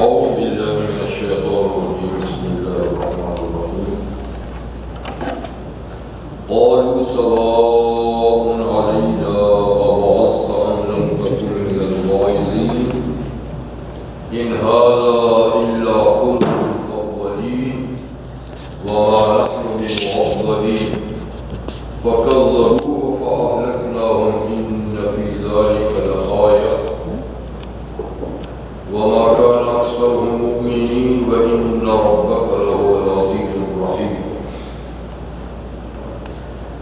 أعوذ بالله من الشيطان الرجيم بسم الله الرحمن الرحيم قالوا سواء علينا أبعثت أم لم تكن من الواعظين إن هذا إلا خلق الأولين وما نحن بمعذبين فكذبوه فأهلكناهم إن في ذلك لآية وما كان أكثرهم مؤمنين وإن ربك لهو العزيز الرحيم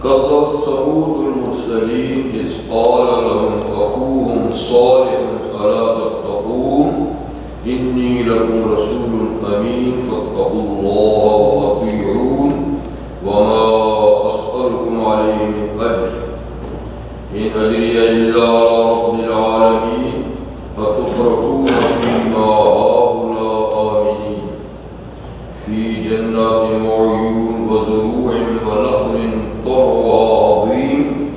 كذبت ثمود المرسلين إذ قال لهم أخوهم صالح ألا تتقون إني لكم رسول أمين فاتقوا الله وأطيعون وما أسألكم عليه من أجر إن أجري إلا على رب العالمين فتتركون فيما هاهنا آمنين في جنات وعيون وزروع ونخل طلعها عظيم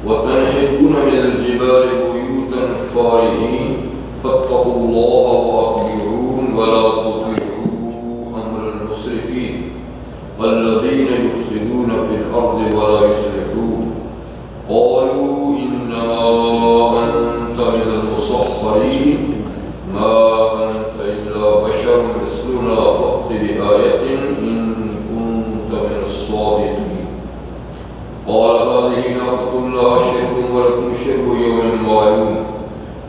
وتنحتون من الجبال بيوتا فارهين فاتقوا الله وأطيعون ولا تطيعوا أمر المسرفين الذين يفسدون في الأرض ولا يصلحون قالوا إنما أنت من المسخرين ما أنت إلا بشر مثلنا فأت بآية إن كنت من الصادقين قال هذه ناقة لها شرب ولكم شرب يوم معلوم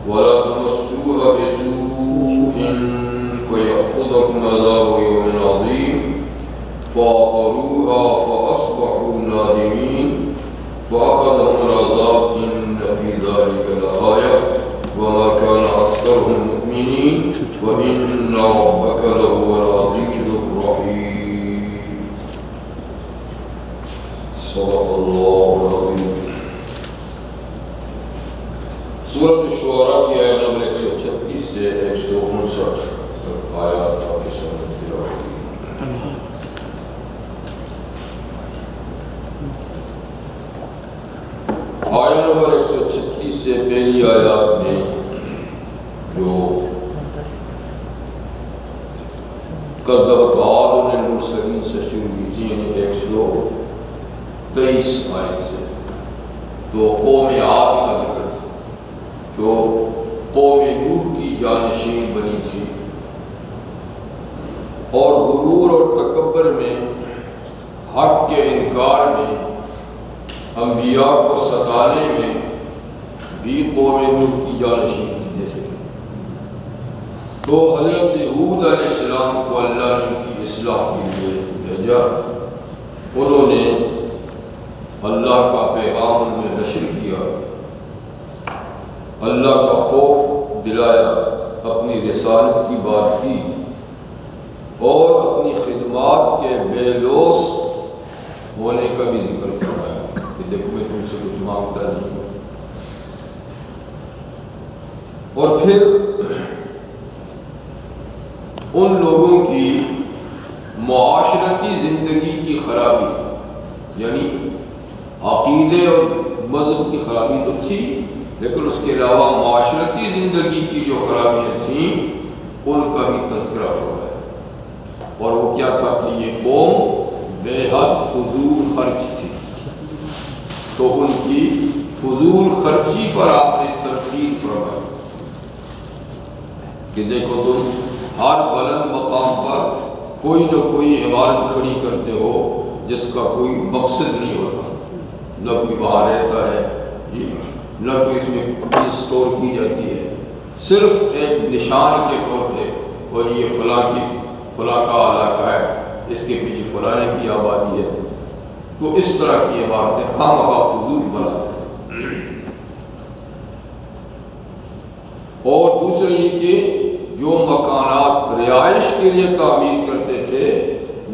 ولا تمسوها بسوء فيأخذكم عذاب يوم عظيم فعقروها فأصبحوا نادمين فأخذهم العذاب إن في ذلك لآية وما كان أكثرهم مؤمنين وإن ربك لهو العزيز الرحيم صدق الله العظيم سورة الشعراء کی آیت نمبر 136 سے 159 تک آیات آپ کے سامنے تلاوت کی آیت نمبر 136 سے پہلی آیات میں جو کذبت عاد المرسلین سے شروع ہوئی تھی یعنی 123 آیت سے تو قوم عاد کا ذکر تھا جو قوم نوح کی جانشین بنی تھی اور غرور اور تکبر میں حق کے انکار میں انبیاء کو ستانے میں بھی قوم نوح کی جانشین تھی جیسے تو حضرت ہود علیہ السلام کو اللہ نے ان کی اصلاح کے لیے بھیجا انہوں نے اللہ کا پیغام ان میں نشر کیا اللہ کا خوف دلایا اپنی رسالت کی بات کی اور اپنی خدمات کے بے لوث ہونے کا بھی ذکر فرمایا کہ دیکھو میں تم سے کچھ مانگتا نہیں اور پھر ان لوگوں کی معاشرتی زندگی کی خرابی یعنی عقیدے اور مذہب کی خرابی تو تھی لیکن اس کے علاوہ معاشرتی زندگی کی جو خرابیاں تھیں ان کا بھی تذکرہ فرمایا اور وہ کیا تھا کہ یہ قوم بے حد فضول خرچ تھی تو ان کی فضول خرچی پر آپ نے تنقید فرمائی کہ دیکھو تم ہر بلند مقام پر کوئی نہ کوئی عمارت کھڑی کرتے ہو جس کا کوئی مقصد نہیں ہوتا نہ کوئی وہاں رہتا ہے نہ کوئی اس میں اسٹور کی جاتی ہے صرف ایک نشان کے طور پہ اور یہ فلاں کا علاقہ ہے اس کے پیچھے فلانے کی آبادی ہے تو اس طرح کی عمارتیں خواہ مخواہ فضول بناتے تھے اور دوسرے یہ کہ جو مکانات رہائش کے لیے تعمیر کرتے تھے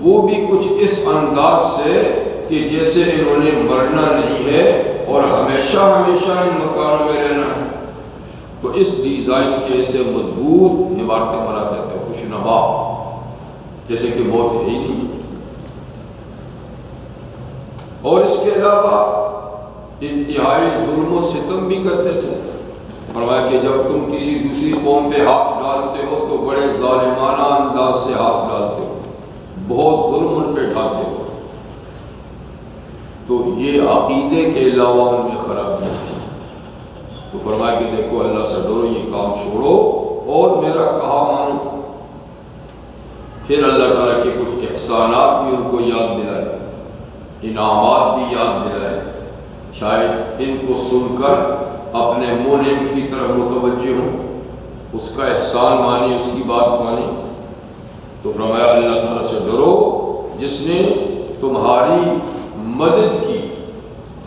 وہ بھی کچھ اس انداز سے کہ جیسے انہوں نے مرنا نہیں ہے اور ہمیشہ ہمیشہ ان مکانوں میں رہنا ہے تو اس ڈیزائن کے ایسے مضبوط عمارتیں بناتے تھے خوشنما جیسے کہ بہت ہے ہی نہیں اور اس کے علاوہ انتہائی ظلم و ستم بھی کرتے تھے فرمایا کہ جب تم کسی دوسری قوم پہ ہاتھ ڈالتے ہو تو بڑے ظالمانہ انداز سے ہاتھ ڈالتے ہو، بہت ظلم ان پہ ڈھاتے ہو، تو یہ عقیدے کے علاوہ ان میں خرابی ہے۔ تو فرمایا کہ دیکھو اللہ سے ڈرو، یہ کام چھوڑو اور میرا کہا مانو۔ پھر اللہ تعالیٰ کے کچھ احسانات بھی ان کو یاد دلائے، انعامات بھی یاد دلائے، شاید ان کو سن کر اپنے منعم کی طرف متوجہ ہوں، اس کا احسان مانی، اس کی بات مانی۔ تو فرمایا اللہ تعالیٰ سے ڈرو جس نے تمہاری مدد کی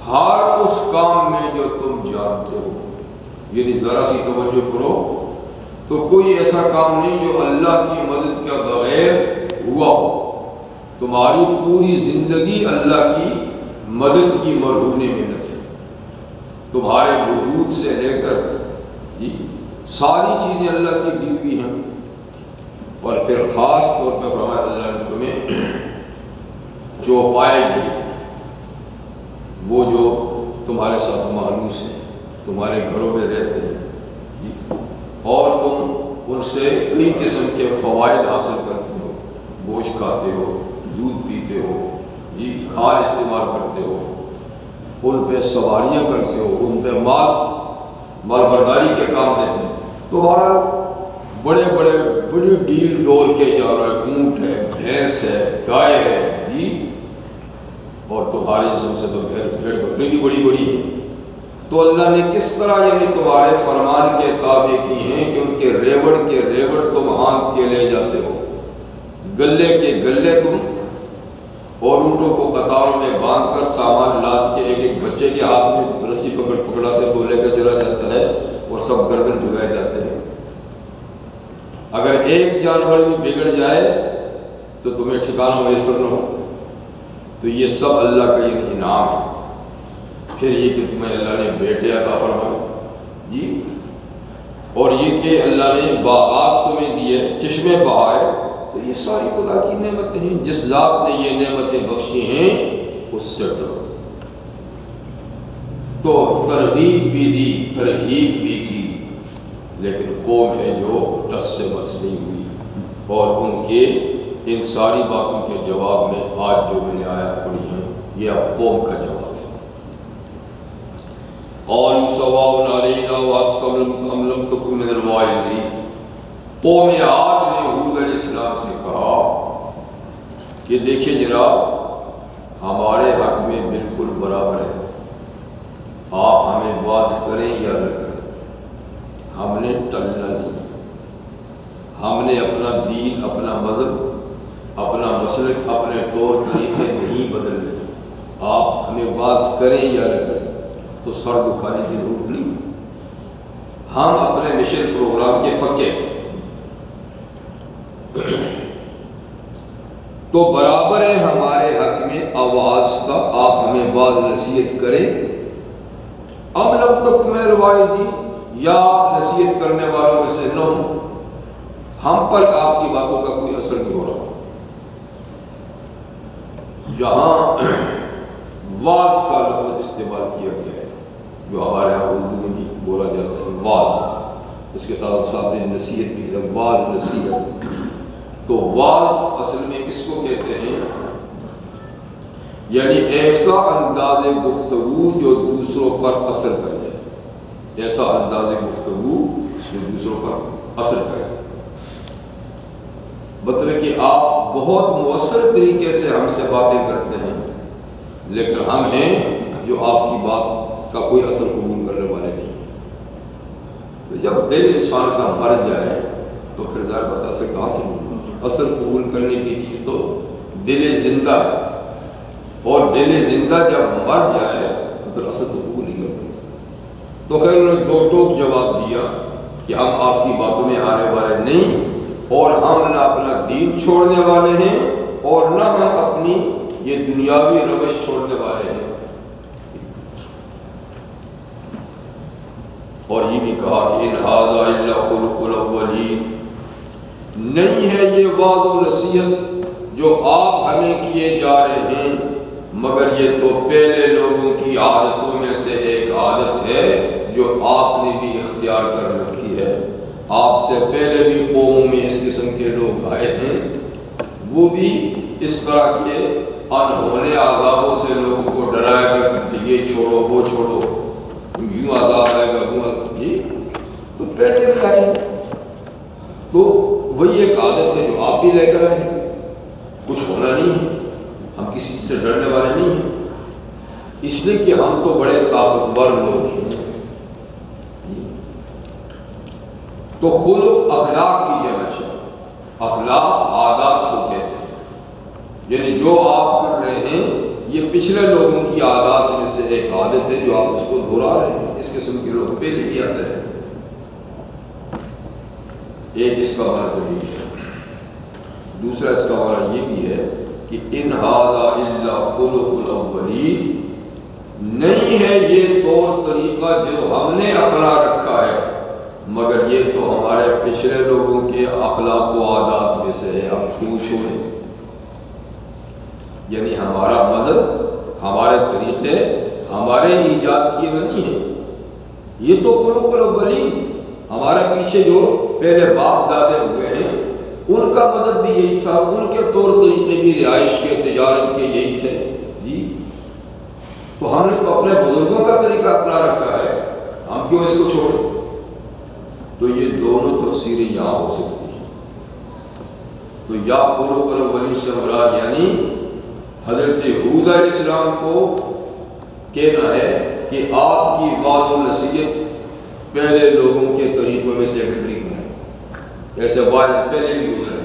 ہر اس کام میں جو تم جانتے ہو، یعنی ذرا سی توجہ کرو تو کوئی ایسا کام نہیں جو اللہ کی مدد کے بغیر ہوا ہو۔ تمہاری پوری زندگی اللہ کی مدد کی مرہون محنت ہے، تمہارے وجود سے لے کر ساری چیزیں اللہ کی دی ہوئی ہیں۔ اور پھر خاص طور پہ فرمایا اللہ نے تمہیں جو پائے گی، وہ جو تمہارے ساتھ مانوس ہیں، تمہارے گھروں میں رہتے ہیں، اور تم ان سے کئی قسم کے فوائد حاصل کرتے ہو، گوشت کھاتے ہو، دودھ پیتے ہو، کھال استعمال کرتے ہو، ان پہ سواریاں کرتے ہو، ان پہ مال برداری کے کام دیتے ہیں۔ تو بہرحال بڑے ڈیل ڈول کے جا رہا ہے، اونٹ ہے، بھینس ہے، گائے ہے، اور تمہارے جسم سے تو بھیڑ بکری بھی بڑی ہے۔ تو اللہ نے کس طرح یعنی تمہارے فرمان کے تابع کی ہیں کہ ان کے ریوڑ تم ہانک کے لے جاتے ہو، گلے کے گلے تم، اور اونٹوں کو قطاروں میں باندھ کر سامان لاد کے ایک بچے کے ہاتھ میں رسی پکڑاتے تو لے کر چلا جاتا ہے، اور سب گردن جھکائے جاتے ہیں۔ اگر ایک جانور بھی بگڑ جائے تو تمہیں ٹھکانہ میسر نہ ہو۔ تو یہ سب اللہ کا یہ انعام ہے۔ پھر یہ کہ تمہیں اللہ نے بیٹے عطا فرمائے، اور یہ کہ اللہ نے باغات تمہیں دیے، چشمے بہائے، تو یہ ساری خدا کی نعمتیں ہیں۔ جس ذات نے یہ نعمتیں بخشی ہیں اس سے ڈرو۔ تو ترغیب بھی دی، ترہیب بھی کی، لیکن قوم ہے جو ٹس سے بس نہیں ہوئی، اور ان کے ان ساری باتوں کے جواب میں آج جو میں نے آیات پڑھی ہیں یہ اب قوم کا جواب ہے۔ قالوا سواء علینا واستغفرتم ام لم تکن من الواعظین۔ قوم عاد نے ہود علیہ السلام سے کہا کہ دیکھیے جناب، ہمارے حق میں بالکل برابر ہے، آپ ہمیں واعظ کریں یا نہ کریں، ہم نے ٹلنا نہیں، ہم نے اپنا دین، اپنا مذہب، اپنا مسلک، اپنے طور طریقے نہیں بدلنے، آپ ہمیں واعظ کریں یا نہ کریں تو سر دکھانے کی ضرورت نہیں، ہم اپنے مشن پروگرام کے پکے۔ تو برابر ہے ہمارے حق میں آواز کا، آپ ہمیں واعظ نصیحت کریں، ام لم تکن من الواعظین، یا نصیحت کرنے والوں میں سے نہ ہوں، ہم پر آپ کی باتوں کا کوئی اثر نہیں ہو رہا۔ یہاں واعظ کا لفظ استعمال کیا گیا ہے، جو ہمارے یہاں اردو میں بھی بولا جاتا ہے واعظ، اس کے ساتھ نصیحت بھی ہے، واعظ نصیحت۔ تو واعظ اصل میں کس کو کہتے ہیں؟ یعنی ایسا انداز گفتگو جو دوسروں پر اثر کر جائے، ایسا انداز گفتگو جو دوسروں پر اثر کرے، مطلب کہ آپ بہت مؤثر طریقے سے ہم سے باتیں کرتے ہیں، لیکن ہم ہیں جو آپ کی بات کا کوئی اثر قبول کرنے والے نہیں۔ تو جب دل انسان کا مر جائے تو پھر ظاہر بات اثر کہاں سے ہوگا؟ اثر قبول کرنے کی چیز تو دل زندہ ہے، اور دل زندہ جب مر جائے تو پھر اثر تو قبول نہیں کرتا۔ تو خیر انہوں نے دو ٹوک جواب دیا کہ ہم آپ کی باتوں میں آنے والے نہیں، اور ہم نہ اپنا دین چھوڑنے والے ہیں، اور نہ ہم اپنی یہ دنیاوی روش چھوڑنے والے ہیں۔ اور یہ بھی کہا کہ ان ھذا الا خلق الاولین، نہیں ہے یہ وعظ و نصیحت جو آپ ہمیں کیے جا رہے ہیں، مگر یہ تو پہلے لوگوں کی عادتوں میں سے ایک عادت ہے جو آپ نے بھی اختیار کر رکھی ہے، آپ سے پہلے بھی قوموں میں اس قسم کے لوگ آئے ہیں، وہ بھی اس طرح کے انہونے عذابوں سے لوگوں کو ڈرایا کرتے کہ یہ چھوڑو وہ چھوڑو، یوں عذاب آئے گا وہ جی، تو پہلے بھی آئے۔ تو وہی ایک عادت ہے جو آپ بھی لے کر آئے ہیں، کچھ ہونا نہیں ہے، ہم کسی چیز سے ڈرنے والے نہیں ہیں، اس لیے کہ ہم تو بڑے طاقتور لوگ ہیں۔ تو خلق اخلاق کی جمع ہے، اخلاق عادات کو کہتے ہیں، یعنی جو آپ کر رہے ہیں یہ پچھلے لوگوں کی عادات میں سے ایک عادت ہے جو آپ اس کو دہرا رہے ہیں۔ اس قسم کے لوگ پہلے بھی آتے ہیں۔ ایک اس کا معنی ہے، دوسرا اس کا معنی یہ بھی ہے کہ ان ھذا الا خلق الاولین، نہیں ہے یہ طور طریقہ جو ہم نے اپنا رکھا ہے، مگر یہ تو ہمارے پچھلے لوگوں کے اخلاق و عادات میں سے ہے، ہم کیوں چھوڑیں؟ یعنی ہمارا مذہب، ہمارے طریقے ہمارے ایجاد کیے ہوئے نہیں ہیں، یہ تو خلق الاولین، ہمارے پیچھے جو پہلے باپ دادے ہوئے ہیں ان کا مذہب بھی یہی تھا، ان کے طور طریقے بھی رہائش کے، تجارت کے یہی تھے جی، تو ہم نے تو اپنے بزرگوں کا طریقہ اپنا رکھا ہے، ہم کیوں اس کو چھوڑیں؟ تو یہ دونوں تفسیریں یہاں ہو سکتی ہیں۔ تو یا خلق الاولین سے مراد یعنی حضرت ہود علیہ السلام کو کہنا ہے کہ آپ کی وعظ و نصیحت پہلے لوگوں کے طریقوں میں سے ایک طریقہ ہے، ایسے واضح پہلے بھی گزرے،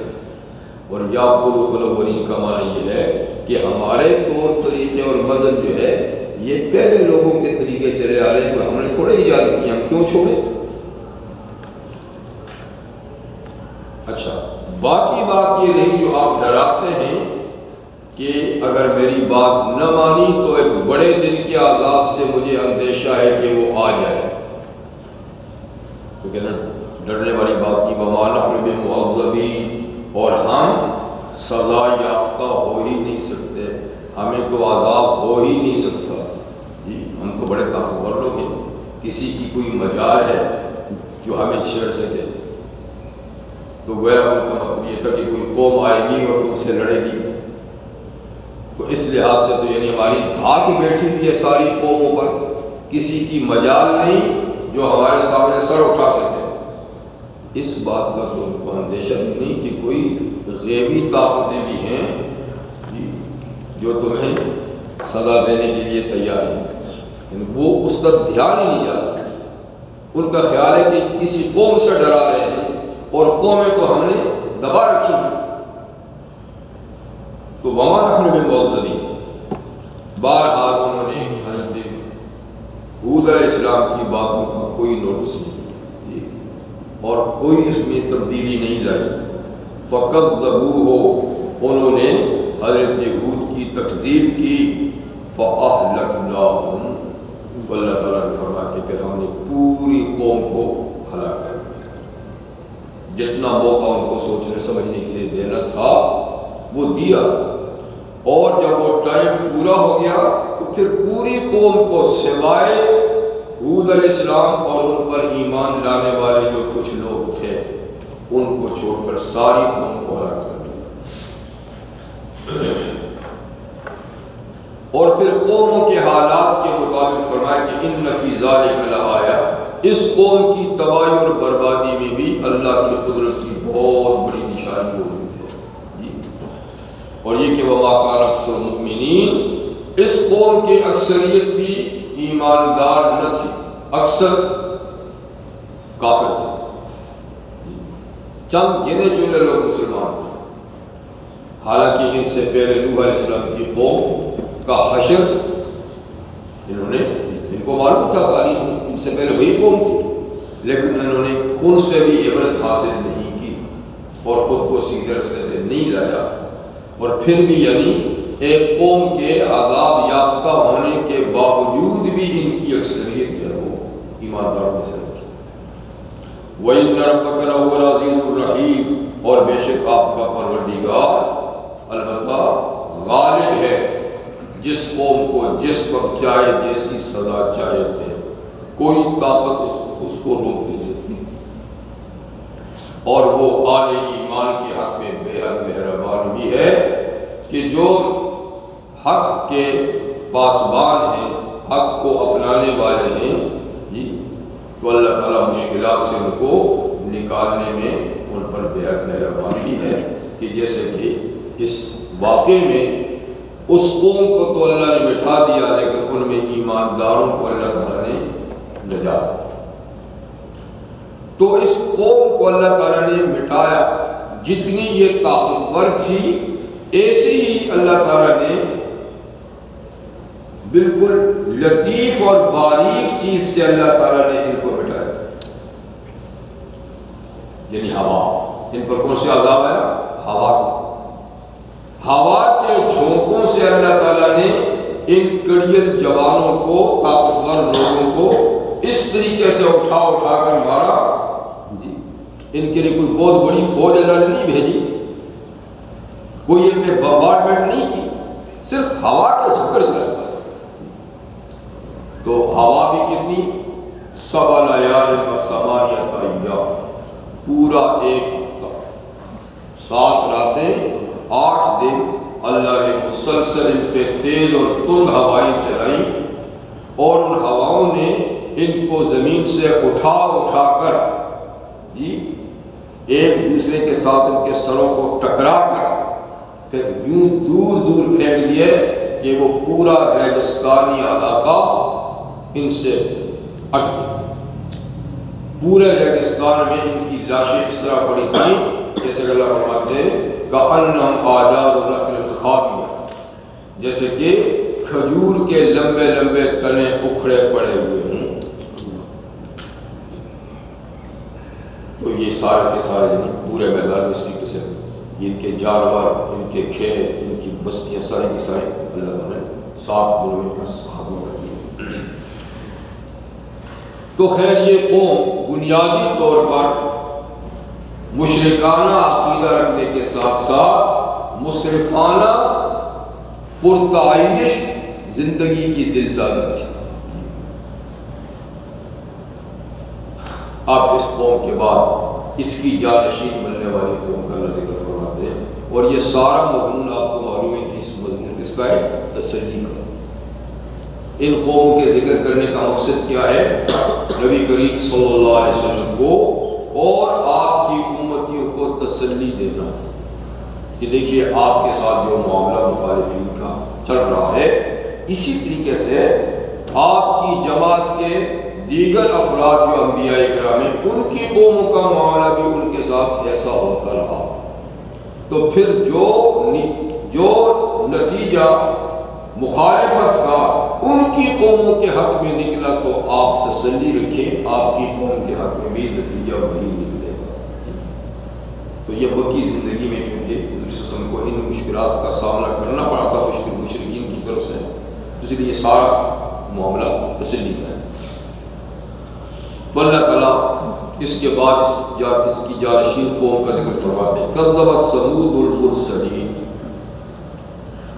اور یا خلق الاولین کا معنی یہ ہے کہ ہمارے طور طریقے اور مذہب جو ہے یہ پہلے لوگوں کے طریقے چلے آ رہے ہیں، ہم نے تھوڑے ایجاد کیے، ہم کیوں چھوڑیں؟ اچھا، باقی بات یہ نہیں جو آپ ڈراتے ہیں کہ اگر میری بات نہ مانی تو ایک بڑے دن کے عذاب سے مجھے اندیشہ ہے کہ وہ آ جائے، تو کہنا ڈرنے والی بات کی وما نحن بمعذبین، اور ہم سزا یافتہ ہو ہی نہیں سکتے، ہمیں تو عذاب ہو ہی نہیں سکتا جی، ہم تو بڑے طاقتور لوگ ہیں، کسی کی کوئی مجال ہے جو ہمیں چھیڑ سکے؟ تو گویا ان کا مطلب یہ تھا کہ کوئی قوم آئے گی اور تم سے لڑے گی، تو اس لحاظ سے تو یعنی ہماری دھاک بیٹھی ہوئی ہے ساری قوموں پر، کسی کی مجال نہیں جو ہمارے سامنے سر اٹھا سکے۔ اس بات کا تو ان کو اندیشہ نہیں کہ کوئی غیبی طاقتیں بھی ہیں جو تمہیں سزا دینے کے لیے تیار ہیں، یعنی وہ اس طرف دھیان ہی نہیں جاتا، ان کا خیال ہے کہ کسی قوم سے ڈرا رہے ہیں اور قومیں تو ہم نے دبا رکھی ہیں، تو وما نحن بمعذبین۔ بہرحال انہوں نے حضرت ہود علیہ السلام کی باتوں کا کوئی نوٹس نہیں اور کوئی اس میں تبدیلی نہیں لائی، فَكَذَّبُوهُ، انہوں نے حضرت ہود کی تکذیب کی، فَأَهْلَكْنَاهُمْ، اللہ تعالیٰ نے فرمایا کہ پھر ہم نے پوری قوم کو ہلاک کر دیا، جتنا موقع ان کو سوچنے سمجھنے کے لیے دینا تھا وہ دیا، اور جب وہ ٹائم پورا ہو گیا تو پھر پوری قوم کو سوائے ہود علیہ السلام اور ان پر ایمان لانے والے جو کچھ لوگ تھے ان کو چھوڑ کر ساری قوم کو ہلاک کر دیا۔ اور پھر قوموں کے حالات کے مطابق فرمایا کہ ان فی ذلک لآیہ، اس قوم کی تباہی اور بربادی میں بھی اللہ کی قدرت کی بہت بڑی نشانی موجود ہے جی، اور یہ کہ وما کان اکثر المؤمنین، اس قوم کی اکثریت بھی ایماندار نہ تھی، اکثر کافر تھے، چند گنے چنے لوگ مسلمان تھے، حالانکہ ان سے پہلے نوح علیہ السلام کی قوم کا حشر انہوں نے، ان کو معلوم تھا تاریخ میں ان سے پہلے وہی قوم تھی، لیکن انہوں نے ان سے بھی عبرت حاصل نہیں کی اور خود کو سیدھے راستے پہ نہیں لایا، اور پھر بھی یعنی ایک قوم کے عذاب یافتہ ہونے کے باوجود بھی ان کی اکثریت جو ہے وہ ایمانداروں میں سے تھی۔ وَإِنَّ رَبَّكَ لَهُوَ الْعَزِيزُ الرَّحِيمُ، اور بے شک آپ کا پروردگار البتہ غالب ہے، جس قوم کو جس وقت چاہے جیسی سزا چاہے دے۔ کوئی طاقت اس کو روک نہیں سکتی، اور وہ اہل ایمان کے حق میں بے حد مہربان بھی ہے کہ جو حق کے پاسبان ہیں، حق کو اپنانے والے ہیں جی، تو اللہ تعالیٰ مشکلات سے ان کو نکالنے میں ان پر بے حد مہربان بھی ہے، کہ جیسے کہ اس واقعے میں اس قوم کو تو اللہ نے مٹھا دیا، لیکن ان میں ایمانداروں کو اللہ تعالیٰ نے نجات۔ تو اس قوم کو اللہ تعالیٰ نے مٹایا، جتنی یہ طاقتور تھی ایسی ہی اللہ تعالیٰ نے بالکل لطیف اور باریک چیز سے اللہ تعالیٰ نے ان کو مٹایا، یعنی ہوا۔ ان پر کون سے عذاب آیا؟ ہوا کے جھونکوں سے اللہ تعالیٰ نے ان کڑیت جوانوں کو، طاقتور لوگوں کو اس طریقے سے اٹھا کر مارا جی، ان کے لیے کوئی بہت بڑی فوج اللہ نے نہیں بھیجی، کوئی ان پہ بمبارڈمنٹ نہیں کی، صرف ہوا کے جھکڑ چلائے بس۔ تو ہوا بھی کتنی؟ 7 لیال و 8 ایام، پورا ایک ہفتہ، 7 راتیں 8 دن اللہ نے مسلسل ان پہ تیز اور تند ہوائیں چلائیں، اور ان ہواؤں نے ان کو زمین سے اٹھا کر جی ایک دوسرے کے ساتھ ان کے سروں کو ٹکرا کر پھر یوں دور پھینک لیے کہ وہ پورا ریگستانی علاقہ ان سے ہٹ گیا۔ پورے ریگستان میں ان کی لاشیں اس طرح پڑی تھیں جیسے اللہ فرماتے ہیں کأنہم آجار نخل خاویہ، جیسے کہ کھجور کے لمبے لمبے تنے اکھڑے پڑے ہوئے ہوں۔ تو یہ سارے کے سارے پورے میدان میں اس طریقے سے ان کے جانور، ان کے کھیت، ان کی بستیاں ساری کی ساری اللہ تعالیٰ نے 7 دنوں میں ختم کر دی۔ تو خیر یہ قوم بنیادی طور پر مشرکانہ عقیدہ رکھنے کے ساتھ ساتھ مصرفانہ پرتعیش زندگی کی دلدادی تھی۔ اب اس قوم کے بعد اس کی جانشین بننے والی قوم کا اللہ ذکر فرماتے ہیں، اور یہ سارا مضمون آپ کو معلوم ہے کہ اس مضمون کس کا ہے؟ تسلی کا۔ ان قوم کے ذکر کرنے کا مقصد کیا ہے؟ نبی کریم صلی اللہ علیہ وسلم کو اور آپ کی امتیوں کو تسلی دینا کہ دیکھیے آپ کے ساتھ جو معاملہ مخالفین کا چل رہا ہے، اسی طریقے سے آپ کی جماعت کے دیگر افراد جو انبیاء کرام ہیں ان کی قوموں کا معاملہ بھی ان کے ساتھ ایسا ہوتا رہا، تو پھر جو نتیجہ مخالفت کا ان کی قوموں کے حق میں نکلا تو آپ تسلی رکھیں، آپ کی قوم کے حق میں بھی نتیجہ وہی نکلے گا۔ تو یہ مکی زندگی میں چونکہ حضور صلی اللہ علیہ وسلم کو ان مشکلات کا سامنا کرنا پڑا تھا مشرکین کی طرف سے، اس لیے یہ سارا معاملہ تسلی کا ہے۔ تو اللہ تعالیٰ اس کے بعد اس کی جانشین قوم کا ذکر فرماتے ہیں، کذبت ثمود المرسلین،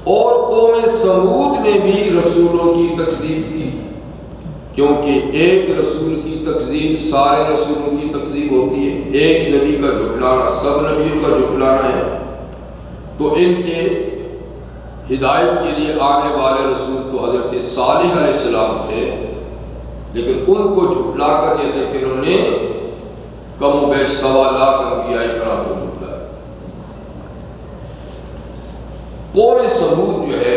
اور قوم سمود نے بھی رسولوں کی تکذیب کی، کیونکہ ایک رسول کی تکذیب سارے رسولوں کی تکذیب ہوتی ہے، ایک نبی کا جھٹلانا سب نبیوں کا جھٹلانا ہے۔ تو ان کے ہدایت کے لیے آنے والے رسول تو حضرت صالح علیہ السلام تھے، لیکن ان کو جھٹلا کر جیسے کہ انہوں نے کم و بیش 1.25 لاکھ انبیاء کرام کو جھٹلایا۔ قوم سمود جو ہے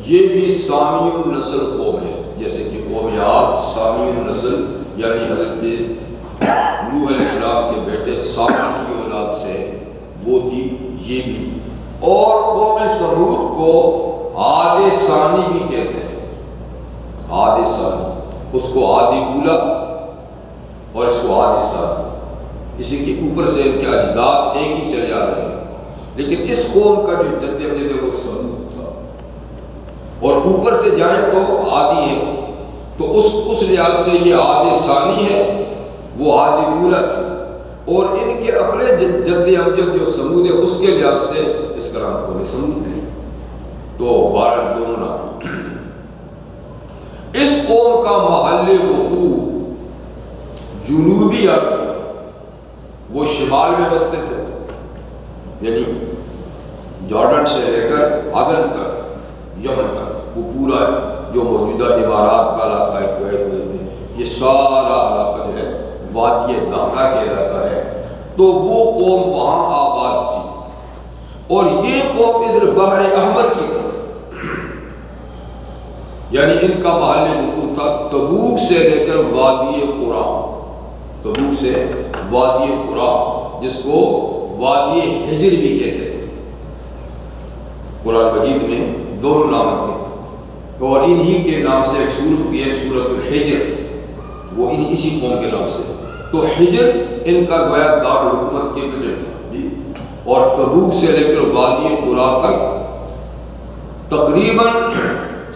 یہ بھی سامی النسل قوم ہے، جیسے کہ قوم عاد سامی النسل یعنی حضرت نوح علیہ السلام کے بیٹے سام کی اولاد سے وہ تھی، یہ بھی۔ اور قوم سمود کو عاد ثانی بھی کہتے ہیں، عاد ثانی، اس کو عادی اولا اور اس کو عاد ثانی، اسی کے اوپر سے ان کے اجداد ایک ہی چلے آ رہے ہیں، لیکن اس قوم کا جو جد امجد ہے وہ سمود تھا، اور اوپر سے جائیں تو عادی ہے، تو اس لحاظ سے یہ عاد ثانی ہے، وہ عاد اولا تھی، اور ان کے اپنے جد امجد جو سمود ہے اس کے لحاظ سے اس کا نام قوم سمود ہے۔ تو بہرحال دونوں نام۔ اس قوم کا محل وقوع جنوبی عرب تھا، وہ شمال میں بستے تھے، یعنی جارڈن سے لے کر عدن تک، یمن تک، وہ پورا جو موجودہ امارات کا علاقہ ہے، کویت میں، یہ سارا علاقہ جو ہے وادی دامنا کے علاقہ ہے، تو وہ قوم وہاں آباد تھی، اور یہ قوم ادھر بحر احمر کی طرف، یعنی ان کا محل وقوع تھا تبوک سے لے کر وادی قرا، تبوک سے وادی قرا، جس کو وادی حجر بھی کہتے ہیں، قرآن مجید میں دونوں نام ہیں، اور انہی کے نام سے ایک سورت بھی ہے، سورۃ الحجر، وہ اسی قوم کے نام سے، تو حجر ان کا گویا دارالحکومت کیپٹل تھا جی، اور تبوک سے لے کر وادی قرا تک تقریباً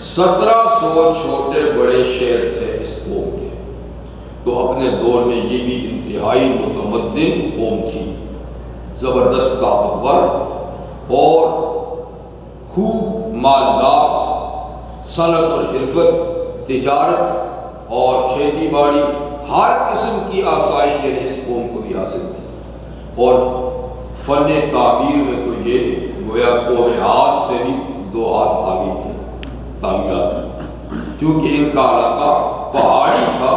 1700 چھوٹے بڑے شہر تھے اس قوم کے، تو اپنے دور میں یہ بھی انتہائی متمدن قوم تھی، زبردست طاقتور اور خوب مالدار، صنعت اور حرفت، تجارت اور کھیتی باڑی، ہر قسم کی آسائش یعنی اس قوم کو بھی حاصل تھی، اور فن تعمیر میں تو یہ گویا قوم عاد سے بھی 2 ہاتھ آگے تھے تعمیرات میں، چونکہ ان کا علاقہ پہاڑی تھا،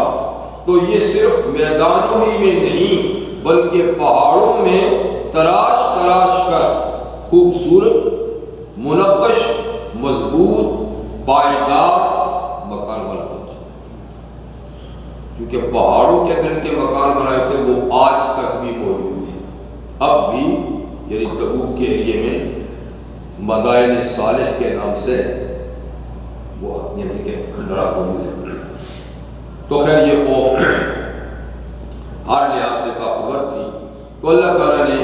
تو یہ صرف میدانوں ہی میں نہیں بلکہ پہاڑوں میں تراش تراش کر خوبصورت، منقش، مضبوط، پائیدار مکان بناتے تھے، کیونکہ پہاڑوں کے اندر کے مکان بنائے تھے وہ آج تک بھی موجود ہیں، اب بھی، یعنی تبوک کے ایریے میں مدائن صالح کے نام سے وہ یعنی کہ کھنڈرا موجود ہے، تو خیر یہ قوم ہر لحاظ سے باخبر تھی، تو اللہ تعالیٰ نے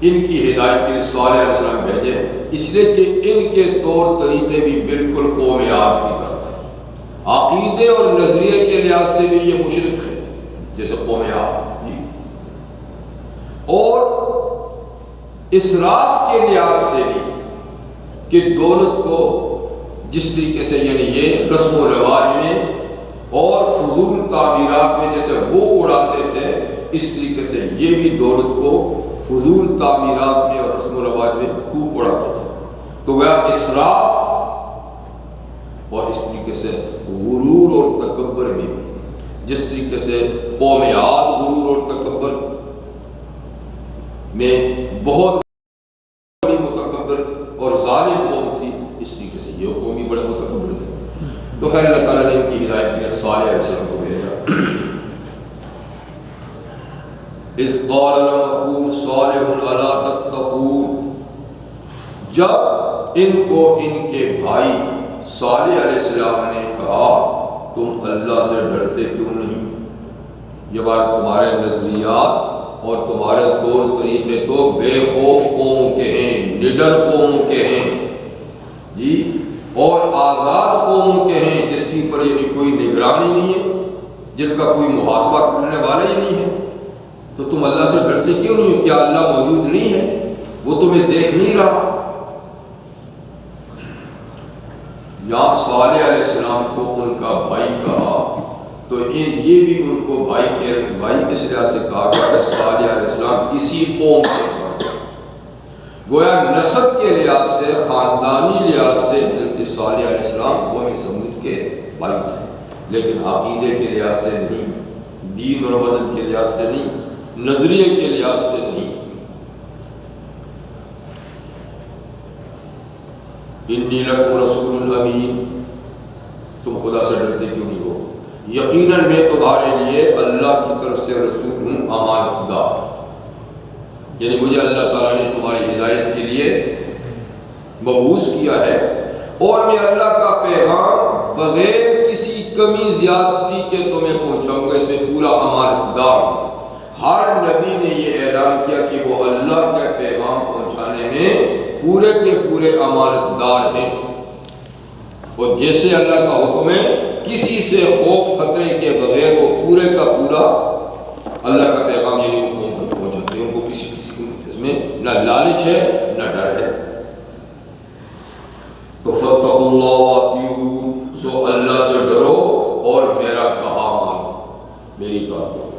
ان کی ہدایت کے لیے صالح علیہ السلام بھیجے، اس لیے کہ ان کے طور طریقے بھی بالکل قوم عاد کی طرح تھے، عقیدے اور نظریے کے لحاظ سے بھی یہ مشرک ہے جیسے قوم عاد جی، اور اسراف کے لحاظ سے بھی کہ دولت کو جس طریقے سے یعنی یہ رسم و رواج میں اور فضول تعمیرات میں جیسے وہ اڑاتے تھے، اس طریقے سے یہ بھی دولت کو فضول تعمیرات میں اور رسم و رواج میں خوب اڑاتے تھے، تو وہ اسراف اور اس طریقے سے غرور اور تکبر بھی، جس طریقے سے قوم عاد غرور اور تکبر میں بہت بڑی متکبر اور ظالم قوم تھی، اس طریقے سے یہ قوم بھی بڑے متکبر تھے، تو خیر اللہ تعالیٰ نے ان کی ہدایت کے لیے صالح علیہ السلام کو بھیجا۔ اذ قال لهم اخوهم صالح الا تتقون، جب ان کو ان کے بھائی صالح علیہ السلام نے کہا تم اللہ سے ڈرتے کیوں نہیں، یہ بات تمہارے نظریات اور تمہارے طور طریقے تو بے خوف قوموں کے ہیں، نڈر قوموں کے ہیں جی، اور آزاد قوموں کے ہیں، جس کی پر یعنی کوئی نگرانی نہیں ہے، جن کا کوئی محاسبہ کرنے والا ہی نہیں ہے، تو تم اللہ سے ڈرتے کیوں نہیں ہو؟ کیا اللہ موجود نہیں ہے؟ وہ تمہیں دیکھ نہیں رہا؟ یا صالح علیہ السلام کو ان کا بھائی کہا تو یہ بھی ان کو بھائی کس لحاظ سے کہا کہ صالح علیہ السلام اسی قوم سے گویا نسب کے لحاظ سے، خاندانی لحاظ سے حضرت صالح علیہ السلام قوم سمود کے بھائی تھے، لیکن عقیدے کے لحاظ سے نہیں، دین اور وطن کے لحاظ سے نہیں، نظریے کے لحاظ سے نہیں۔ انی لکم رسول امین، تم خدا سے ڈرتے کیوں نہیں ہو؟ یقیناً میں تمہارے لیے اللہ کی طرف سے رسول ہوں، امانت دار، یعنی مجھے اللہ تعالیٰ نے تمہاری ہدایت کے لیے مبعوث کیا ہے، اور میں اللہ کا پیغام بغیر کسی کمی زیادتی کے تمہیں پہنچاؤں گا، اس میں پورا امانت دار ہوں۔ ہر نبی نے یہ اعلان کیا کہ وہ اللہ کا پیغام پہنچانے میں پورے کے پورے امانت دار ہیں، اور جیسے اللہ کا حکم ہے کسی سے خوف خطرے کے بغیر وہ پورے کا پورا اللہ کا پیغام یعنی وہ قوم تک پہنچاتے ہیں، ان کو کسی کو اس میں نہ لالچ ہے نہ ڈر ہے۔ تو فاتقوا اللہ واطیعون، سو اللہ سے ڈرو اور میرا کہا مانو، میری اطاعت کرو۔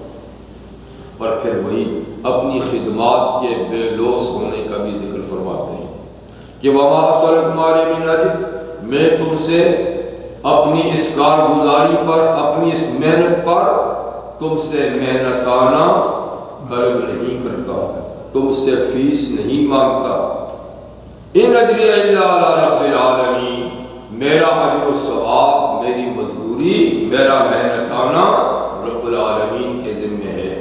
خدمات کے بے لوث ہونے کا بھی ذکر فرماتے ہیں کہ وما اسألکم علیہ من اجر، میں تم سے اپنی اس کارگزاری پر، اپنی اس محنت پر تم سے محنتانہ طلب نہیں کرتا، تم سے فیس نہیں مانگتا۔ ان اجری الا علی رب العالمین، میرا اجر و ثواب، میری مزدوری، میرا محنتانہ رب العالمین کے ذمہ ہے۔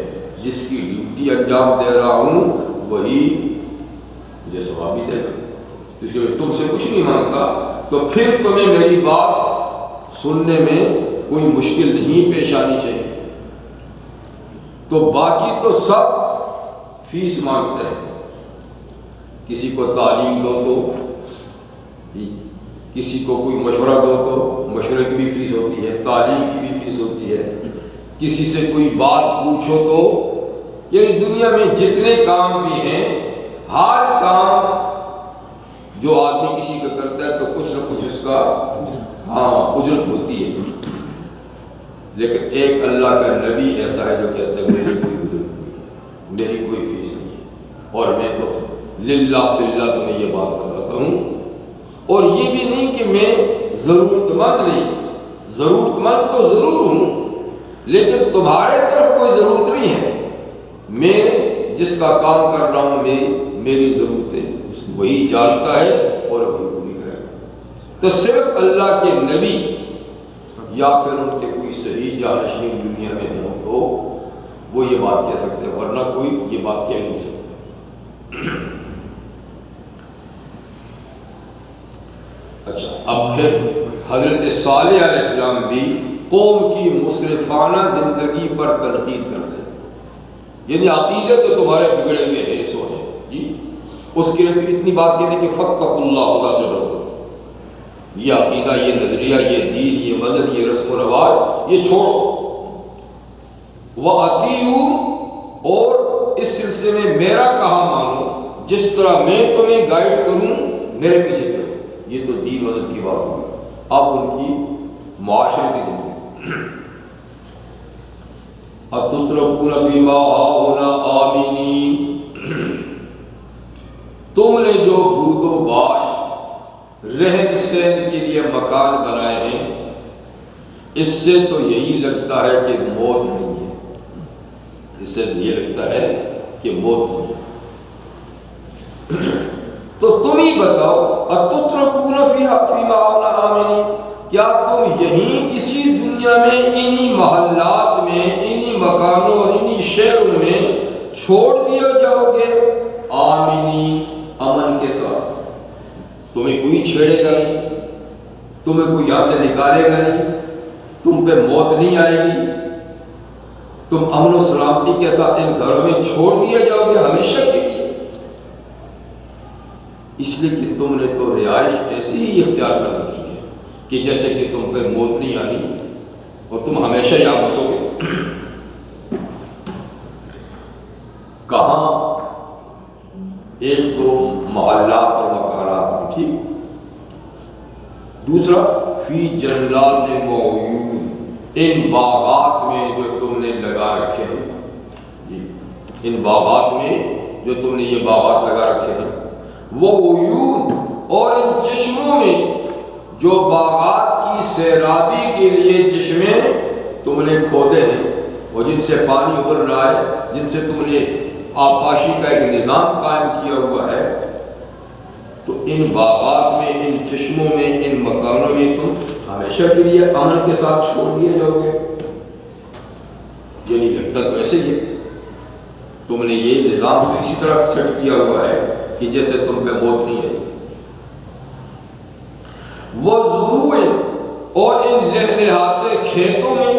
جس کی ڈیوٹی انجام دے رہا ہوں وہی مجھے ثواب بھی دے گا، اس لیے تم سے کچھ نہیں مانگتا، تو پھر تمہیں میری بات سننے میں کوئی مشکل نہیں پیش آنی چاہیے۔ تو باقی تو سب فیس مانگتے ہیں، کسی کو تعلیم دو تو، کسی کو کوئی مشورہ دو تو مشورے کی بھی فیس ہوتی ہے، تعلیم کی بھی فیس ہوتی ہے، کسی سے کوئی بات پوچھو تو، یعنی دنیا میں جتنے کام بھی ہیں، ہر کام جو آدمی کسی کا کرتا ہے تو کچھ نہ کچھ اس کا اجرت ہوتی ہے، لیکن ایک اللہ کا نبی ایسا ہے جو کہتا ہے میری کوئی اجرت نہیں، میری کوئی فیس نہیں ہے، اور میں تو للہ فی اللہ تمہیں یہ بات بتاتا ہوں، اور یہ بھی نہیں کہ میں ضرورت مند نہیں، ضرورت مند تو ضرور ہوں، لیکن تمہارے طرف کوئی ضرورت نہیں ہے، میں جس کا کام کر رہا ہوں میری ضرورت ہے وہی جانتا ہے اور وہی پوری کرے گا۔ تو صرف اللہ کے نبی یا پھر ان کے کوئی صحیح جانشین دنیا میں ہوں تو وہ یہ بات کہہ سکتے ہیں، ورنہ کوئی یہ بات کہہ نہیں سکتا۔ اچھا، اب پھر حضرت صالح علیہ السلام بھی قوم کی مسرفانہ زندگی پر تنقید کرتے ہیں، یعنی عقیدے تو تمہارے بگڑے ہوئے ہیں، سو ہے جی، اس کے لیے اتنی بات کہتے ہیں کہ فاتقوا اللہ، خدا سے ڈرو، یہ عقیدہ، یہ نظریہ، یہ دین، یہ مذہب، یہ رسم و رواج یہ چھوڑو، وَأَطِیعُوا، اور اس سلسلے میں میرا کہا مانو، جس طرح میں تمہیں گائیڈ کروں میرے پیچھے چلو۔ یہ تو دین مذہب کی بات ہوگی، اب ان کی معاشرتی زندگی۔ أَتُتْرَكُونَ فِي مَا هَاهُنَا آمِنِينَ، تم نے جو بود و باش، رہن سہن کے لیے مکان بنائے ہیں، اس سے تو یہی لگتا ہے کہ موت نہیں ہے، اس سے یہ لگتا ہے کہ موت نہیں ہے۔ تو تم ہی بتاؤ، أَتُتْرَكُونَ فِي مَا هَاهُنَا آمِنِينَ، کیا تم یہیں اسی دنیا میں، انہی محلات میں، انہی مکانوں اور انہی شہروں میں چھوڑ دیا جاؤ گے آمینین، امن کے ساتھ؟ تمہیں کوئی چھیڑے گا نہیں، تمہیں کوئی یہاں سے نکالے گا نہیں، تم پہ موت نہیں آئے گی، تم امن و سلامتی کے ساتھ ان گھروں میں چھوڑ دیا جاؤ گے ہمیشہ کے لیے؟ اس لیے کہ تم نے تو رہائش ایسی ہی اختیار کر رکھی ہے کہ جیسے کہ تم پہ موت نہیں آنی اور تم ہمیشہ یہاں بسو گے۔ کہاں؟ ایک تو محلات اور مکانات، ٹھیک، دوسرا فی جنات وعیون، ان باغات میں جو تم نے لگا رکھے ہیں، ان باغات میں جو تم نے یہ باغات لگا رکھے ہیں، وہ عیون، اور ان چشموں میں جو باغات کی سیرابی کے لیے چشمے تم نے کھودے ہیں اور جن سے پانی ابل رہا ہے، جن سے تم نے آبپاشی کا ایک نظام قائم کیا ہوا ہے، تو ان باغات میں، ان چشموں میں، ان مکانوں میں تم ہمیشہ کے لیے امن کے ساتھ چھوڑ دیے جاؤ گے؟ یہ نہیں لگتا تو ایسے ہی تم نے یہ نظام اسی طرح سیٹ کیا ہوا ہے کہ جیسے تم پہ موت نہیں آئی۔ وَزُرُوعٍ، اور ان لہلہاتے کھیتوں میں،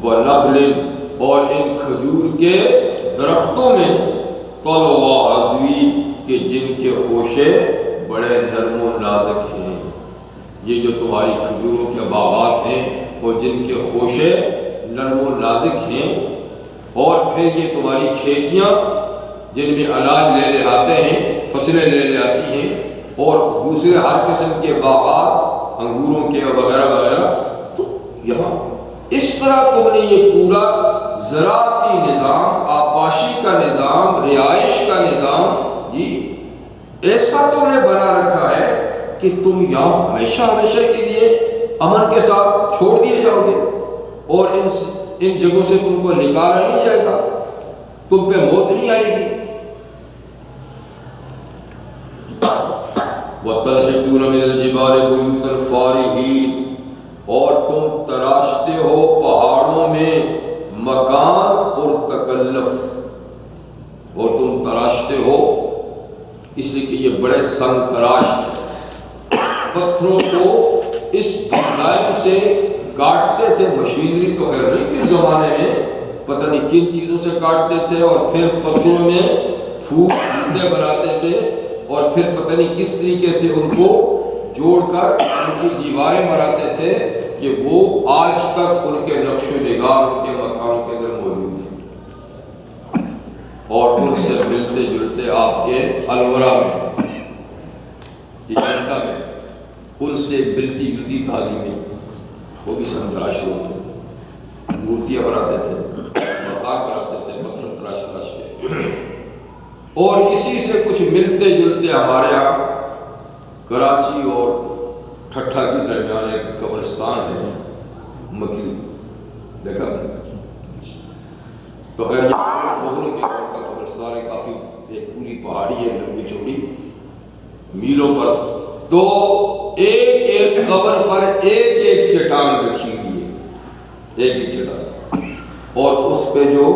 وَنَخْلٍ، اور ان کھجور کے درختوں میں، طَلْعُهَا حَضِيضٌ، کہ جن کے خوشے بڑے نرم و نازک ہیں۔ یہ جو تمہاری کھجوروں کے باغات ہیں اور جن کے خوشے نرم و نازک ہیں، اور پھر یہ تمہاری کھیتیاں جن میں اناج لے لے آتے ہیں، فصلیں لے لے آتی ہیں، اور دوسرے ہر قسم کے باغات انگوروں کے وغیرہ وغیرہ، تو یہاں اس طرح تم نے یہ پورا زراعتی نظام، آبپاشی نظام، رہائش کا نظام جی ایسا تم نے بنا رکھا ہے کہ تم یہاں ہمیشہ ہمیشہ کے لیے امن کے ساتھ چھوڑ دیے جاؤ گے اور ان جگہوں سے تم کو نکالا نہیں جائے گا، تم پہ موت نہیں آئے گی۔ وَتَنْحِتُونَ مِنَ الْجِبَالِ بُيُوتًا فَارِهِينَ، اور تم تراشتے ہو پہاڑوں میں مکان اور تکلف، اور تم تراشتے ہو اس لیے کہ یہ بڑے سنگ تراش پتھروں کو اس ڈیزائن سے کاٹتے تھے۔ مشینری تو خیر نہیں تھی زمانے میں، پتہ نہیں کن چیزوں سے کاٹتے تھے اور پھر پتھروں میں پھوٹے بناتے تھے اور پھر پتہ نہیں کس طریقے سے ان کو جوڑ کر ان کی دیواریں بناتے تھے کہ وہ آج تک ان کے نقش و نگار ان کے مکانوں کے اندر موجود ہیں، اور ان سے ملتے جلتے آپ کے الورا میں، ایجنٹا میں ان سے ملتی تعظیمیں، وہ بھی سنتراش ہوتے تھے، مورتیاں بناتے تھے، مکان بناتے تھے پتھر تراش کے۔ اور اسی سے کچھ ملتے جلتے ہمارے یہاں کراچی اور ٹھٹھا کے درمیان ایک قبرستان ہے مکی، دیکھا تو خیر مغل کے دور کا قبرستان ہے، کافی ایک پوری پہاڑی ہے لمبی چوڑی میلوں پر، تو ایک ایک قبر پر ایک ایک چٹان رکھی ہوئی ہے، ایک ایک چٹان، اور اس پہ جو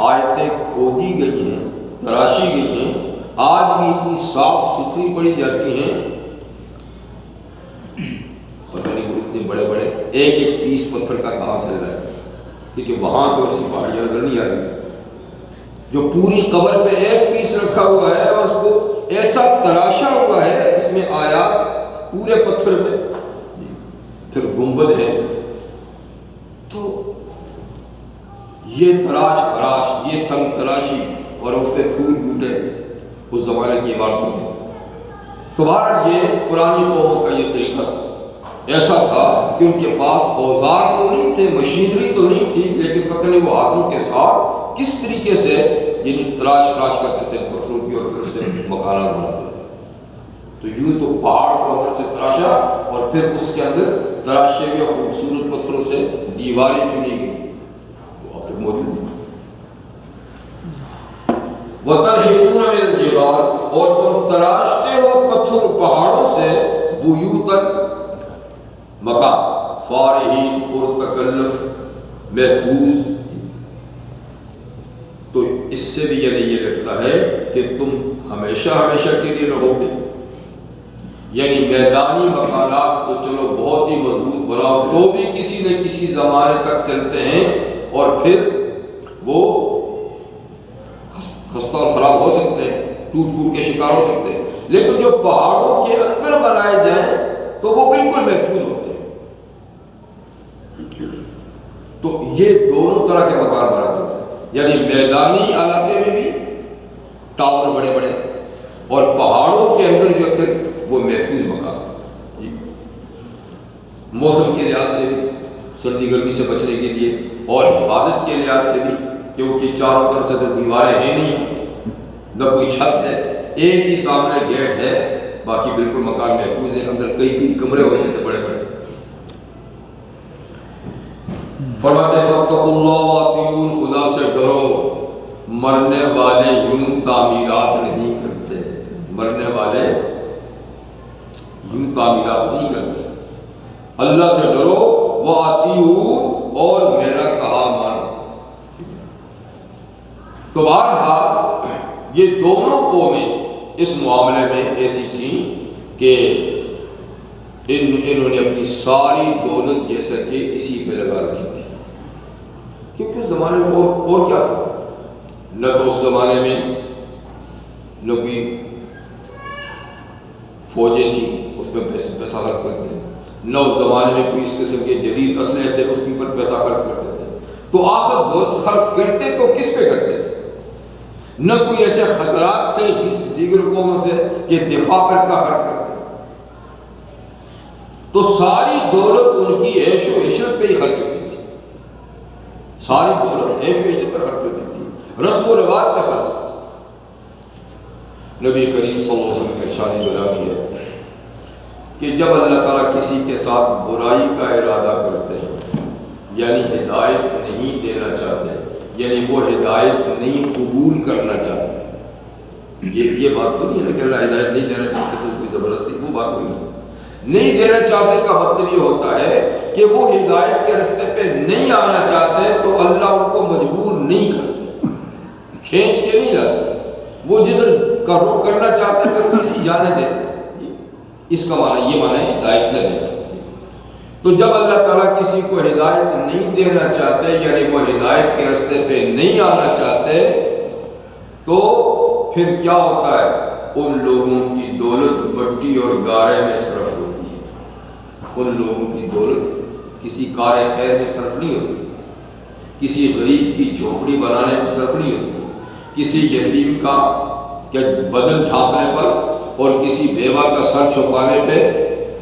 آیتیں کھودی گئی ہیں، تراشی گئی ہیں، آج بھی اتنی صاف ستھری پڑی جاتی ہیں، پتہ نہیں وہ اتنے بڑے بڑے ایک ایک پیس پتھر کا کہاں سے رہا ہے، کیونکہ وہاں تو ایسی پہاڑیاں نظر نہیں آ رہی، جو پوری قبر پہ ایک پیس رکھا ہوا ہے اور اس کو ایسا تراشا ہوا ہے، اس میں آیات پورے پتھر میں، پھر گنبد ہے، تو یہ تراش خراش، یہ سنگ تراشی اور اس پہ پھول بوٹے اس زمانے کی عمارتوں میں، تو بہرحال یہ پرانی قوموں کا یہ طریقہ ایسا تھا کہ ان کے پاس اوزار تو نہیں تھے، مشینری تو نہیں تھی، لیکن پتہ نہیں وہ ہاتھوں کے ساتھ کس طریقے سے یعنی تراش خراش کرتے تھے پتھروں کی اور پھر اس سے مکانات بناتے تھے۔ تو یوں تو پہاڑ کو اندر سے تراشا اور پھر اس کے اندر تراشے ہوئے خوبصورت پتھروں سے دیواریں چنی گئی، وہ اب تک موجود ہیں۔ وَتَنْحِتُونَ مِنَ الْجِبَالِ، اور تم تراشتے ہو پتھر پہاڑوں سے، بُيُوتًا مکان، فارہین اور تکلف محفوظ، تو اس سے بھی یعنی یہ لگتا ہے کہ تم ہمیشہ ہمیشہ کے لیے رہو گے، یعنی میدانی مکانات تو چلو بہت ہی مضبوط بناؤ، تو بھی کسی نہ کسی زمانے تک چلتے ہیں اور پھر وہ خستہ اور خراب ہو سکتے ہیں، ٹوٹ پھوٹ کے شکار ہو سکتے ہیں، لیکن جو پہاڑوں کے اندر بنائے جائیں تو وہ بالکل محفوظ ہوتے ہیں۔ تو یہ دونوں طرح کے مکان بناتے تھے، یعنی میدانی علاقے میں بھی ٹاور بڑے بڑے اور پہاڑوں کے اندر جو پھر وہ محفوظ مکان، موسم کے لحاظ سے بھی، سردی گرمی سے بچنے کے لیے اور حفاظت کے لحاظ سے بھی، کیونکہ چاروں طرف سے تو دیواریں ہیں نہیں، نہ کوئی چھت ہے، ایک ہی سامنے گیٹ ہے، باقی بالکل مکان محفوظ ہے، اندر کئی کمرے ہوتے تھے بڑے بڑے۔ فرماتے فاتقوا اللہ واتقون، خدا سے ڈرو، مرنے والے یوں تعمیرات نہیں کرتے، مرنے والے یوں تعمیرات نہیں کرتے، اللہ سے ڈرو، واتقون، اور میرا کہا مانو۔ تو بہرحال یہ دونوں قومیں اس معاملے میں ایسی تھیں کہ انہوں نے اپنی ساری دولت جیسا کہ اسی پہ لگا رکھی تھی، کیونکہ اس زمانے میں اور کیا تھا، نہ تو اس زمانے میں نہ کوئی فوجیں تھیں اس پہ پیسہ خرچ کرتے تھے، نہ اس زمانے میں کوئی اس قسم کے جدید اسلحے تھے اس کے اوپر پیسہ خرچ کرتے تھے، تو آخر دولت خرچ کرتے تو کس پہ کرتے تھے؟ نہ کوئی ایسے خطرات تھے جس دیگر قوموں سے کہ دفاع پر کا خرچ کرتے، تو ساری دولت ان کی عیش و عشرت پہ ہی خرچ ہوتی تھی، ساری دولت عیش و عشرت پہ خرچ ہوتی تھی۔ رسم و رواج پہ خرچ. نبی کریم صلی اللہ علیہ وسلم کی شان گرامی ہے کہ جب اللہ تعالیٰ کسی کے ساتھ برائی کا ارادہ کرتے ہیں، یعنی ہدایت نہیں دینا چاہتے، یعنی وہ ہدایت نہیں قبول کرنا چاہتے، یہ بات تو نہیں ہے کہ اللہ ہدایت نہیں دینا چاہتے تو کوئی زبردستی، وہ بات تو نہیں دینا چاہتے کا مطلب یہ ہوتا ہے کہ وہ ہدایت کے راستے پہ نہیں آنا چاہتے تو اللہ ان کو مجبور نہیں کرتے، کھینچ کے نہیں جاتے، وہ جدھر کا رخ کرنا چاہتے ہیں پھر وہ جانے دیتے. اس کا معنی یہ معنی ہے ہدایت نہ دینا. تو جب اللہ تعالیٰ کسی کو ہدایت نہیں دینا چاہتے، یعنی وہ ہدایت کے راستے پہ نہیں آنا چاہتے، تو پھر کیا ہوتا ہے؟ ان لوگوں کی دولت مٹی اور گارے میں صرف ہوتی ہے. ان لوگوں کی دولت کسی کار خیر میں صرف نہیں ہوتی، کسی غریب کی جھوپڑی بنانے میں صرف نہیں ہوتی، کسی یتیم کا بدن ڈھانپنے پر اور کسی بیوہ کا سر چھپانے پہ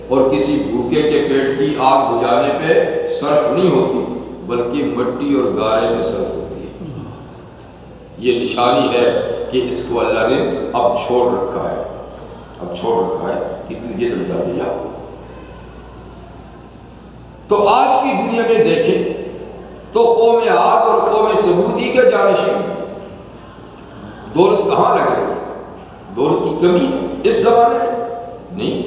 اور کسی بھوکے کے پیٹ کی آگ بجھانے پہ صرف نہیں ہوتی، بلکہ مٹی اور گارے میں صرف ہوتی ہے. یہ نشانی ہے کہ اس کو اللہ نے اب چھوڑ رکھا ہے کہ تجھے تو جا دیا. تو آج کی دنیا میں دیکھیں تو قوم عاد اور قوم ثمودی کے جانشین دولت کہاں لگے گی؟ دولت کی کمی اس زمانے میں نہیں.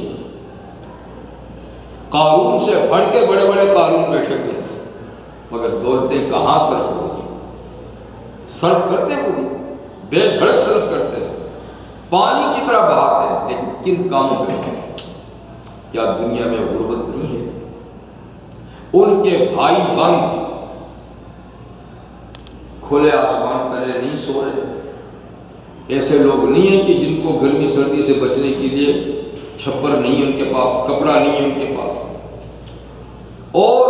قارون سے بڑھ کے بڑے بڑے قارون بیٹھے ہوئے ہیں، مگر دولتیں کہاں صرف ہوگی؟ صرف کرتے ہیں، بے دھڑک صرف کرتے ہیں، پانی کی طرح بہاتے ہیں، لیکن کن کاموں پہ؟ کیا دنیا میں غربت نہیں ہے؟ ان کے بھائی بند کھلے آسمان تلے نہیں سو رہے. ایسے لوگ نہیں ہیں کہ جن کو گرمی سردی سے بچنے کے لیے چھپر نہیں ہے ان کے پاس، کپڑا نہیں ہے ان کے پاس. اور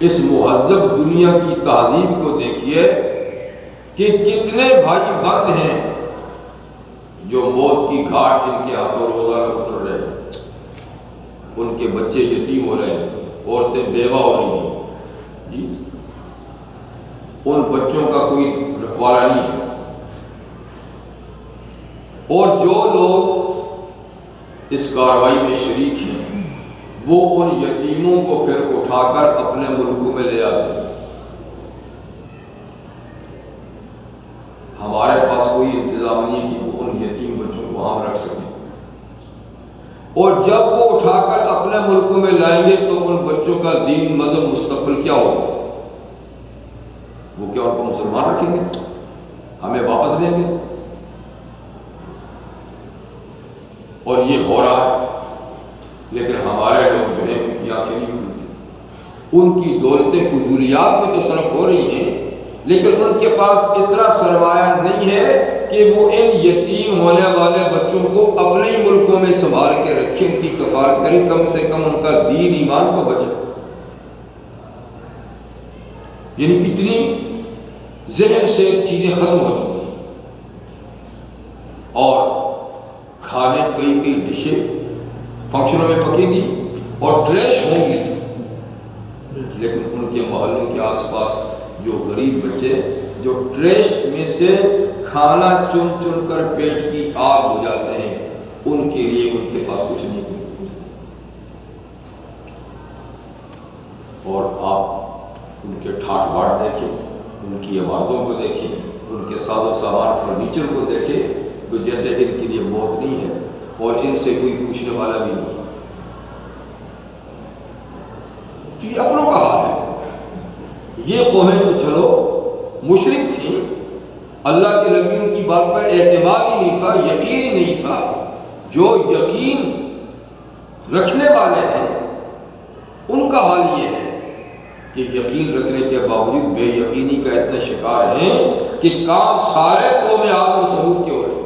اس مہذب دنیا کی تہذیب کو دیکھیے کہ کتنے بھائی بند ہیں جو موت کی گھاٹ ان کے ہاتھوں روزانہ اتر رہے ہیں، ان کے بچے یتیم ہو رہے ہیں، عورتیں بیوہ ہو رہی ہیں جی، ان بچوں کا کوئی رکھوالا نہیں ہے. اور جو لوگ اس کارروائی میں شریک ہیں وہ ان یتیموں کو پھر اٹھا کر اپنے ملکوں میں لے آتے ہیں. ہمارے پاس کوئی انتظام نہیں ہے کہ وہ ان یتیم بچوں کو وہاں رکھ سکیں، اور جب وہ اٹھا کر اپنے ملکوں میں لائیں گے تو ان بچوں کا دین مذہب مستقبل کیا ہوگا؟ وہ کیا ان کو مسلمان رکھیں گے؟ ہمیں واپس لیں گے؟ اور یہ ہو رہا ہے، لیکن ہمارے لوگ جو ہیں ان کی آنکھیں نہیں کھلتی. ان کی دولتیں فضولیات میں تو صرف ہو رہی ہیں، لیکن ان کے پاس اتنا سرمایہ نہیں ہے کہ وہ ان یتیم ہونے والے بچوں کو اپنے ہی ملکوں میں سنبھال کے رکھیں، ان کی کفالت کریں، کم سے کم ان کا دین ایمان تو بچے. یعنی اتنی ذہن سے چیزیں ختم ہو چکی ہیں، اور کھانے کئی ڈشیں فنکشنوں میں پکیں گی اور ٹریش ہوں گی، لیکن ان کے محلوں کے آس پاس جو غریب بچے جو ٹریش میں سے کھانا چن چن کر پیٹ کی آگ بجھاتے ہیں، ان کے لیے ان کے پاس کچھ نہیں. اور آپ ان کے ٹھاٹ باٹ دیکھیں، ان کی عمارتوں کو دیکھیں، ان کے ساز و سامان فرنیچر کو دیکھیں، تو جیسے ان کے لیے موت نہیں ہے اور ان سے کوئی پوچھنے والا بھی نہیں. تو یہ اپنوں کا حال ہے. یہ قومیں تو چلو مشرک تھیں، اللہ کے نبیوں کی بات پر اعتماد ہی نہیں تھا، یقین ہی نہیں تھا. جو یقین رکھنے والے ہیں ان کا حال یہ ہے کہ یقین رکھنے کے باوجود بے یقینی کا اتنے شکار ہیں کہ کام سارے قوم عاد اور ثمود کے ہو رہے ہیں.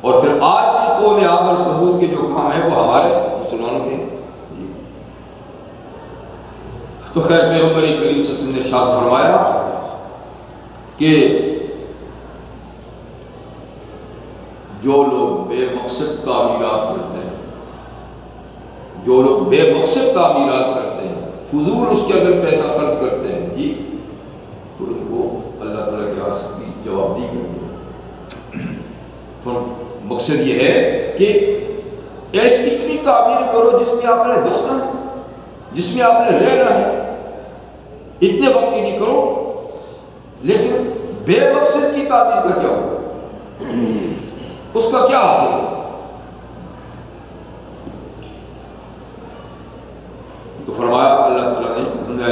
اور پھر آج کی قوم عاد اور ثمود کے جو کام ہیں وہ ہمارے مسلمانوں کے. تو خیر پیغمبر کریم صلی اللہ علیہ وسلم نے ارشاد فرمایا کہ جو لوگ بے مقصد تعمیرات کرتے ہیں، جو لوگ بے مقصد تعمیرات کرتے ہیں، فضول اس کے اندر پیسہ خرچ کرتے ہیں جی، مقصد یہ ہے کہ ایسی اتنی تعمیر کرو جس میں آپ نے بسنا ہے، جس میں آپ نے رہنا ہے، اتنے وقت کی نہیں کرو، لیکن بے مقصد کی تعمیر کا کیا ہوگا، اس کا کیا حاصل ہے؟ تو فرمایا اللہ تعالیٰ نے،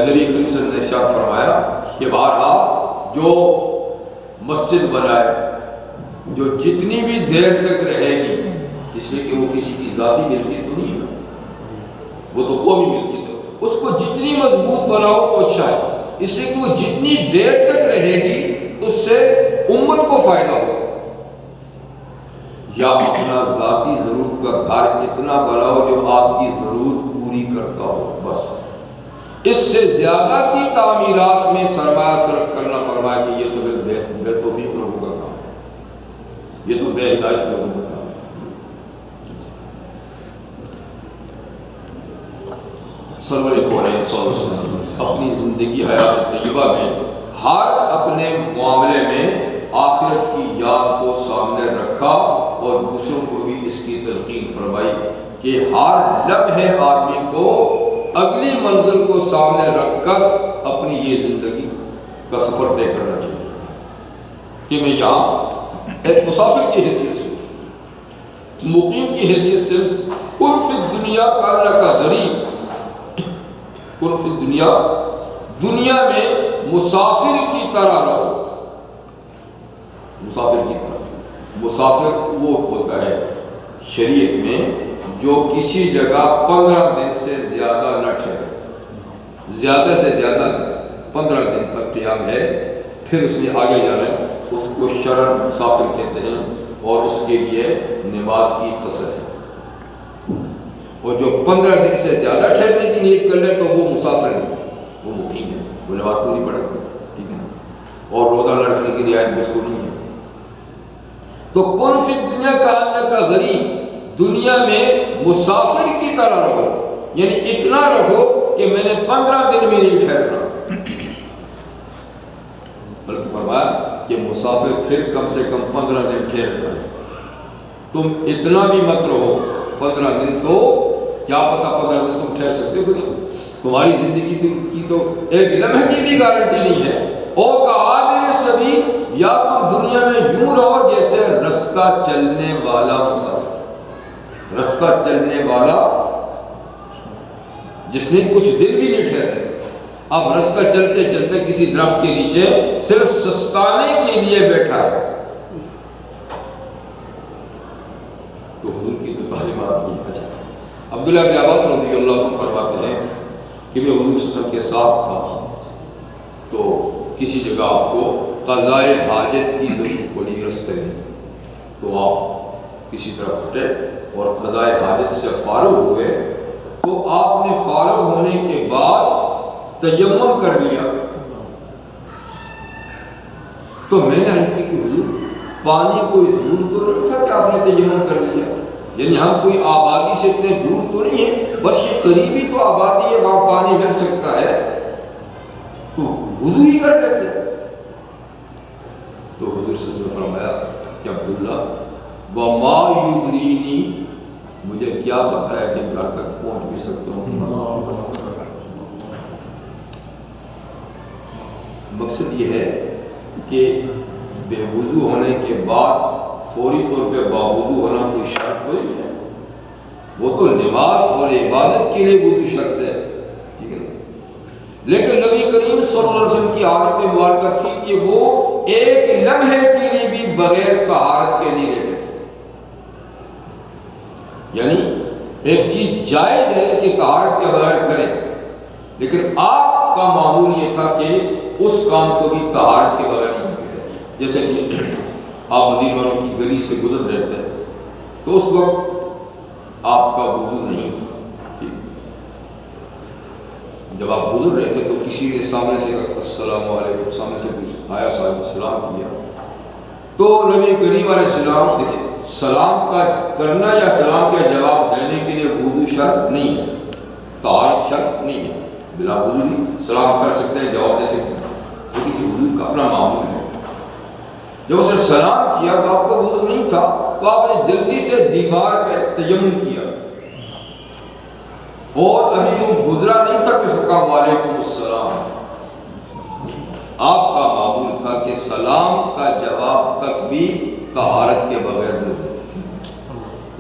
نبی کریم صلی اللہ علیہ وسلم نے ارشاد فرمایا کہ بہرحال جو مسجد بنائے، جو جتنی بھی دیر تک رہے گی، اس لیے کہ وہ کسی کی ذاتی ملکیت تو نہیں ہے، وہ تو قومی ملکیت ہے، اس کو جتنی مضبوط بناؤ تو اچھا ہے، اس لیے کہ وہ جتنی دیر تک رہے گی اس سے امت کو فائدہ ہوگا۔ یا اپنا ذاتی ضرورت کا گھر اتنا بناؤ جو آپ کی ضرورت پوری کرتا ہو، بس اس سے زیادہ کی تعمیرات میں سرمایہ صرف کرنا، فرمایا کہ یہ تو بے توفیق لوگوں کا کام ہے، یہ تو بے ہدایت لوگوں کا کام ہے۔ سرور کون ہے صلی اللہ علیہ وسلم اپنی زندگی حیات طیبہ میں ہر اپنے معاملے میں آخرت کی یاد کو سامنے رکھا اور دوسروں کو بھی اس کی تلقین فرمائی کہ ہر لمحے آدمی کو اگلی منزل کو سامنے رکھ کر اپنی یہ زندگی کا سفر طے کرنا چاہیے کہ میں یہاں ایک مسافر کی حیثیت سے، مقیم کی حیثیت سے، کن فی الدنیا کا غریب، کن فی الدنیا، دنیا میں مسافر کی طرح رہو، مسافر کی طرح۔ مسافر وہ ہوتا ہے شریعت میں جو کسی جگہ 15 دن سے زیادہ نہ ٹھہرے، زیادہ سے زیادہ 15 دن تک قیام ہے، پھر اس نے آگے جانا ہے، اس کو شرعاً مسافر کہتے ہیں اور اس کے لیے نماز کی قصر ہے۔ اور جو 15 دن سے زیادہ ٹھہرنے کی نیت کر لے تو وہ مسافر نہیں، وہ مقیم ہے، وہ نماز پوری پڑھے گا، ٹھیک ہے، اور روزہ نہ رکھنے کی رعایت اس کو نہیں ہے۔ تو کن فی الدنیا کا غریب، دنیا میں مسافر کی طرح رہو، یعنی اتنا رکھو کہ میں نے 15 دن میں نہیں ٹھہرنا، بلکہ فرمایا کہ مسافر پھر کم سے کم 15 دن ٹھہرتا ہے، تم اتنا بھی مت رہو 15 دن، تو کیا پتا 15 دن تم ٹھہر سکتے ہو نہیں، تمہاری زندگی کی تو ایک لمحے کی بھی گارنٹی نہیں ہے۔ اور کہا میرے سبھی، یا تم دنیا میں یوں رہو جیسے رستہ چلنے والا مسافر، رستہ چلنے والا جس نے کچھ دن بھی نہیں ٹھہرے، اب رستہ چلتے چلتے کسی درخت کے نیچے صرف سستانے کے لیے بیٹھا ہے، تو حضور کی تو تعلیمات کی ہے۔ عبداللہ بن عباس رضی اللہ عنہ فرماتے ہیں کہ میں حضور صلی اللہ علیہ وسلم کے ساتھ تھا، تو کسی جگہ آپ کو قضائے حاجت کی ضرورت پڑی رستے میں، تو آپ کسی طرف ہٹے اور قضائے حاجت سے فارغ ہوئے، تو آپ نے فارغ ہونے کے بعد تیمم کر لیا، تو میں نے عرض کی کہ حضور پانی کوئی دور تو نہیں تھا کہ آپ نے تیمم کر لیا، یعنی ہم کوئی آبادی سے اتنے دور تو نہیں ہے، بس یہ قریبی تو آبادی ہے وہاں پانی مل سکتا ہے، تو وضو ہی کر لیتے۔ تو حضور صلی اللہ علیہ وسلم نے فرمایا کہ عبداللہ وما یدرینی، مجھے کیا پتا ہے کہ گھر تک پہنچ بھی سکتا ہوں۔ مقصد یہ ہے کہ بے وضو ہونے کے بعد فوری طور پہ باوضو ہونا کوئی شرط تو نہیں ہے، وہ تو نماز اور عبادت کے لیے وضو شرط ہے، ٹھیک ہے، لیکن نبی کریم صلی اللہ علیہ وسلم کی عادت مبارکہ تھی کہ وہ ایک لمحے کے لیے بھی بغیر طہارت کے نہیں رہتے تھے، یعنی ایک چیز جائز ہے کہ طہارت کے بغیر کریں، لیکن آپ کا معمول یہ تھا کہ اس کام کو بھی طہارت کے بغیر نہیں کرتے تھے۔ جیسے کہ آپ مدینہ منورہ کی گلی سے گزر رہے تھے تو اس وقت آپ کا وضو نہیں تھا، جب آپ گزر رہے تھے تو کسی نے سامنے سے السلام علیکم، سامنے سے کچھ آیا، صاحب السلام کیا، تو نبی کریم علیہ السلام، دیکھیں سلام کا کرنا یا سلام کا جواب دینے کے لیے وضو شرط نہیں ہے، طہارت شرط نہیں ہے، بلا وضو بھی سلام کر سکتے ہیں، جواب دے سکتے ہیں، لیکن یہ وضو کا اپنا معمول ہے۔ جب اس نے سلام کیا تو آپ کو وضو نہیں تھا تو آپ نے جلدی سے دیوار پہ تیمم کیا اور ابھی وہ گزرا نہیں تھا کہ اس نے کہا وعلیکم السلام. آپ کا معمول تھا کہ سلام کا جواب تک بھی طہارت کے بغیر نہ دے،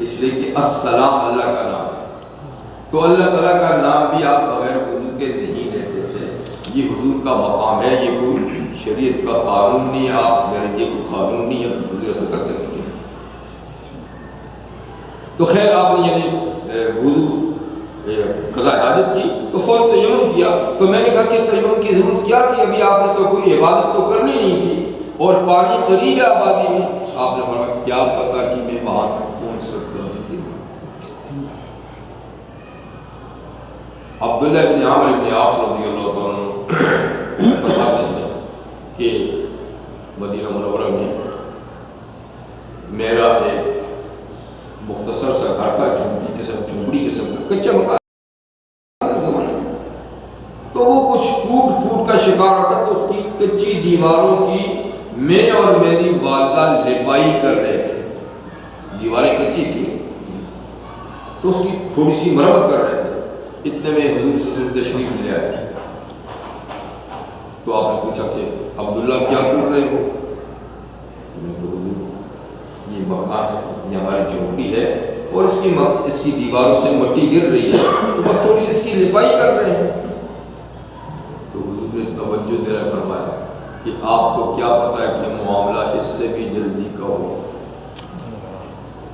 اس لیے کہ السلام اللہ کا نام ہے، تو اللہ تعالیٰ کا نام بھی آپ بغیر وضو کے نہیں لیتے تھے. یہ حضور کا مقام ہے، یہ کوئی شریعت کا قانون نہیں ہے، آپ یہ کوئی قانون نہیں ہے، حضور ایسا کرتے تھے. تو خیر آپ نے یعنی وضو قضاء حاجت کی تو فوراً تیمم کیا. تو میں نے کہا کہ تیمم کی ضرورت کیا تھی، ابھی آپ نے تو کوئی عبادت تو کرنی نہیں تھی اور پانی قریب ہے آبادی میں. آپ نے فرمایا کیا پتا کہ میں وہاں تک پہنچ سکتا ہوں. عبداللہ بن عامر بن عاص رضی اللہ تعالیٰ بتاتے ہیں کہ مدینہ منورہ میں میرا ایک مختصر سا گھر تھا، جھونپڑی قسم کا کچا مکان، تو وہ کچھ ٹوٹ پھوٹ کا شکار ہوتا تو اس کی کچی دیواروں کی میں اور میری والدہ لپائی کر رہے تھے. دیواریں کچی تھی تو اس کی تھوڑی سی مرمت کر رہے تھے. اتنے میں حضور صلی اللہ علیہ وسلم تشریف لے آئے. تو آپ نے پوچھا کہ عبداللہ کیا کر رہے ہو؟ یہ مکان ہے، یہ ہماری جھونپڑی ہے اور اس کی دیواروں سے مٹی گر رہی ہے تو بس تھوڑی سی اس کی لپائی کر رہے ہیں. تو حضور نے توجہ دے رہے فرمایا کہ آپ کو کیا پتا ہے کہ معاملہ اس سے بھی جلدی کا ہو؟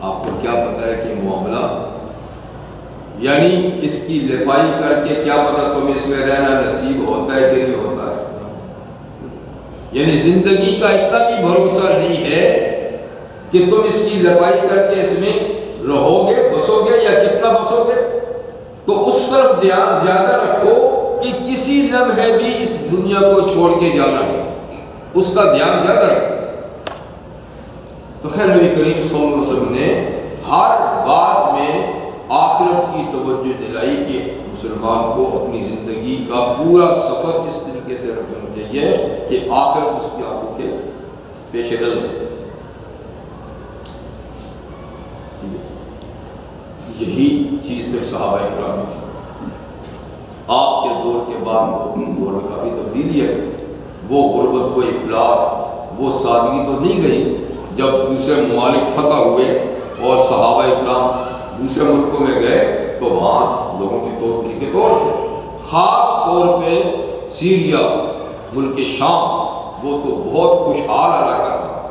آپ کو کیا پتا ہے کہ معاملہ یعنی اس کی لپائی کر کے کیا پتا تمہیں اس میں رہنا نصیب ہوتا ہے کہ نہیں ہوتا ہے. یعنی زندگی کا اتنا بھی بھروسہ نہیں ہے کہ تم اس کی لپائی کر کے اس میں رہو گے، بسو گے یا کتنا بسو گے. تو اس طرف دھیان زیادہ رکھو کہ کسی لمحے بھی اس دنیا کو چھوڑ کے جانا ہے، اس کا دھیان زیادہ رکھو. تو خیر نبی کریم صلی اللہ علیہ وسلم نے ہر بات میں آخرت کی توجہ دلائی کہ مسلمان کو اپنی زندگی کا پورا سفر اس طریقے سے رکھنا چاہیے کہ آخرت اس کی آنکھوں کے پیش نظر. یہی چیز پھر صحابہ کرام تھی. آپ کے دور کے بعد دور میں کافی تبدیلی ہے. وہ غربت کو افلاس، وہ سادگی تو نہیں رہی. جب دوسرے ممالک فتح ہوئے اور صحابہ کرام دوسرے ملکوں میں گئے تو وہاں لوگوں کے طور طریقے طور تھے. خاص طور پہ سیریا، ملک شام، وہ تو بہت خوشحال علاقہ تھا.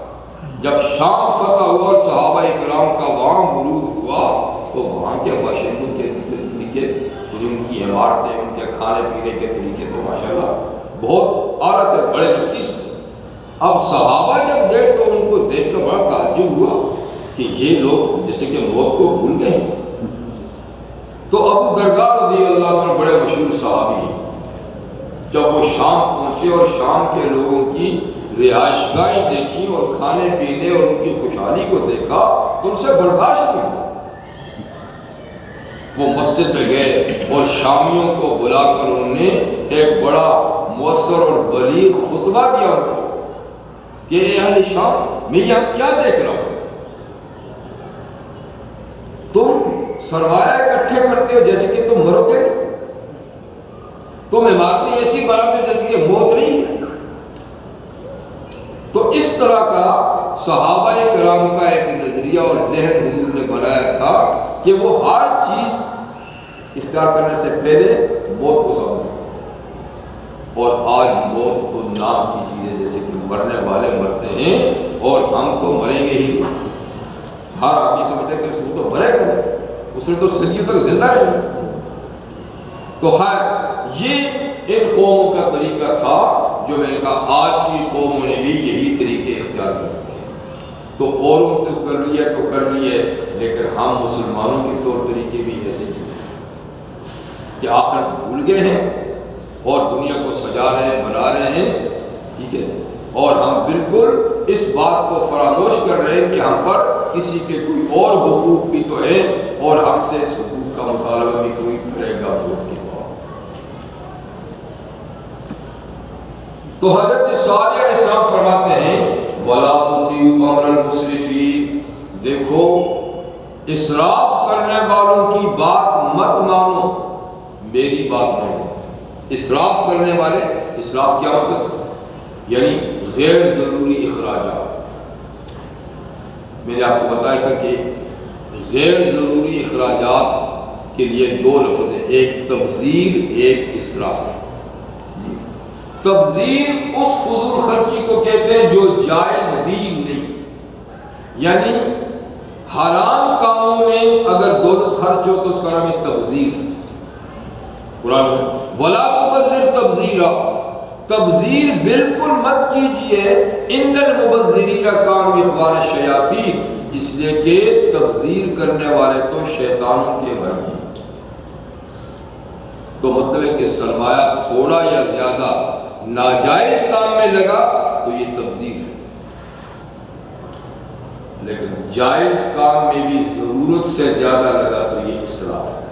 جب شام فتح ہوا اور صحابہ کرام کا وہاں ورود ہوا تو وہاں کے باشندوں کے طریقے، ان کی عمارتیں، ان کے کھانے پینے کے طریقے تو ماشاءاللہ بہت اعلیٰ تھے، بڑے نفیس تھے. اب صحابہ جب گئے تو ان کو دیکھ کر بڑا تعجب ہوا کہ یہ لوگ جیسے کہ موت کو بھول گئے. تو ابو درداء رضی اللہ عنہ بڑے مشہور صحابی ہیں. جب وہ شام پہنچے اور شام کے لوگوں کی رہائش گاہیں دیکھی اور کھانے پینے اور ان کی خوشحالی کو دیکھا تو ان سے برداشت نہیں. وہ مسجد میں گئے اور شامیوں کو بلا کر انہوں نے ایک بڑا مؤثر اور بلیغ خطبہ دیا ان کو کہ اے اہل شام، میں یہاں کیا دیکھ رہا ہوں؟ تم سرمایہ اکٹھے کرتے ہو جیسے کہ تم مرو گے، تم عمارتیں ایسی بناتے ہو جیسے کہ موت نہیں ہے. تو اس طرح کا صحابہ کرام کا ایک نظریہ اور ذہن حضور نے بنایا تھا کہ وہ ہر چیز اختیار کرنے سے پہلے موت کو سمجھتے. اور آج موت تو نام کی چیز ہے، جیسے کہ مرنے والے مرتے ہیں اور ہم تو مریں گے ہی. ہر آدمی سمجھتے کہ اس نے تو مرے گا، اس نے تو صدیوں تک زندہ رہے. تو خیر یہ ان قوموں کا طریقہ تھا جو میں نے کہا آج کی قوموں نے بھی یہی طریقے اختیار کر رکھے. تو اوروں نے کر لیا تو کر لیے، لیکن ہم مسلمانوں کے طور طریقے بھی ایسے ہی کہ آخر بھول گئے ہیں اور دنیا کو سجا رہے ہیں، بنا رہے ہیں. ٹھیک ہے، اور ہم بالکل اس بات کو فراموش کر رہے ہیں کہ ہم پر کسی کے کوئی اور حقوق بھی تو ہے اور ہم سے اس حقوق کا مطالبہ بھی کوئی کرے گا. تو حضرت صالح علیہ السلام فرماتے ہیں وَلَا تُطِيعُوا أَمْرَ الْمُسْرِفِينَ، دیکھو اسراف کرنے والوں کی بات مت مانو، میری بات مانو۔ اسراف کرنے والے، اسراف کیا مطلب؟ یعنی غیر ضروری اخراجات۔ میں نے آپ کو بتایا تھا کہ غیر ضروری اخراجات کے لیے دو لفظ ہیں، ایک تبذیر، ایک اسراف۔ تبذیر اس فضول خرچی کو کہتے ہیں جو جائز بھی نہیں، یعنی حرام کاموں میں اگر دولت خرچ ہو تو اس کا نام ہے تبذیر۔ قرآن میں وَلَا تُبَذِّرْ تَبْذِيرًا، تبذیر بالکل مت کیجئے، ان المبذرین کانوا اخوان الشیاطین، اس لیے کہ تبذیر کرنے والے تو شیطانوں کے بھائی ہیں۔ تو مطلب ہے کہ سرمایہ تھوڑا یا زیادہ ناجائز کام میں لگا تو یہ تبذیر ہے، لیکن جائز کام میں بھی ضرورت سے زیادہ لگا تو یہ اسراف ہے۔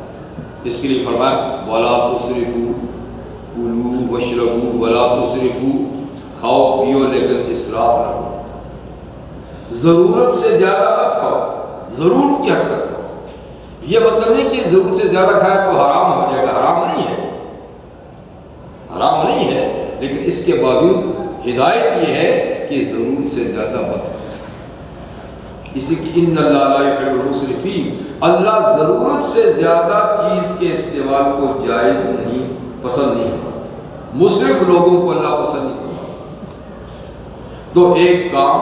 اس کے لیے فرمایا وَلَا تُسْرِفُوا کُلُوا وَاشْرَبُوا وَلَا تُسْرِفُوا، کھاؤ پیو لیکن اسراف نہ کرو، ضرورت سے زیادہ مت کھاؤ، ضرورت کی حد تک کھاؤ۔ یہ مطلب نہیں کہ ضرورت سے زیادہ کھایا تو حرام ہو جائے گا، حرام نہیں ہے، حرام نہیں ہے، لیکن اس کے باوجود ہدایت یہ ہے کہ ضرورت سے زیادہ مت کھاؤ، اس لیے کہ ان اللہ لا يحب المسرفین، اللہ ضرورت سے زیادہ چیز کے استعمال کو جائز نہیں، پسند نہیں فرماتا، مسرف لوگوں کو اللہ پسند نہیں فرماتا۔ تو ایک کام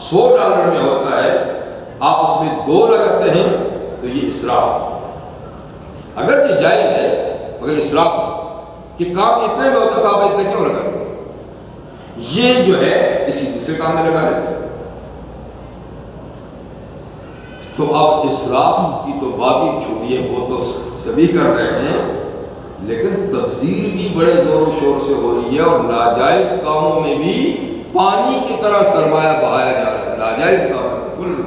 $100 میں ہوتا ہے، آپ اس میں 2 لگاتے ہیں تو یہ اسراف، اگرچہ جائز ہے مگر اسراف کہ کام اتنے میں ہوتا تھا آپ اتنے کیوں لگا رہے؟ یہ جو ہے کسی دوسرے کام میں لگا رہے تھے۔ تو اب اسراف کی تو بات ہی چھوڑیے، وہ تو سبھی کر رہے ہیں، لیکن تبذیر بھی بڑے زور و شور سے ہو رہی ہے، اور ناجائز کاموں میں بھی پانی کی طرح سرمایہ بہایا جا رہا ہے، ناجائز کاموں میں کل۔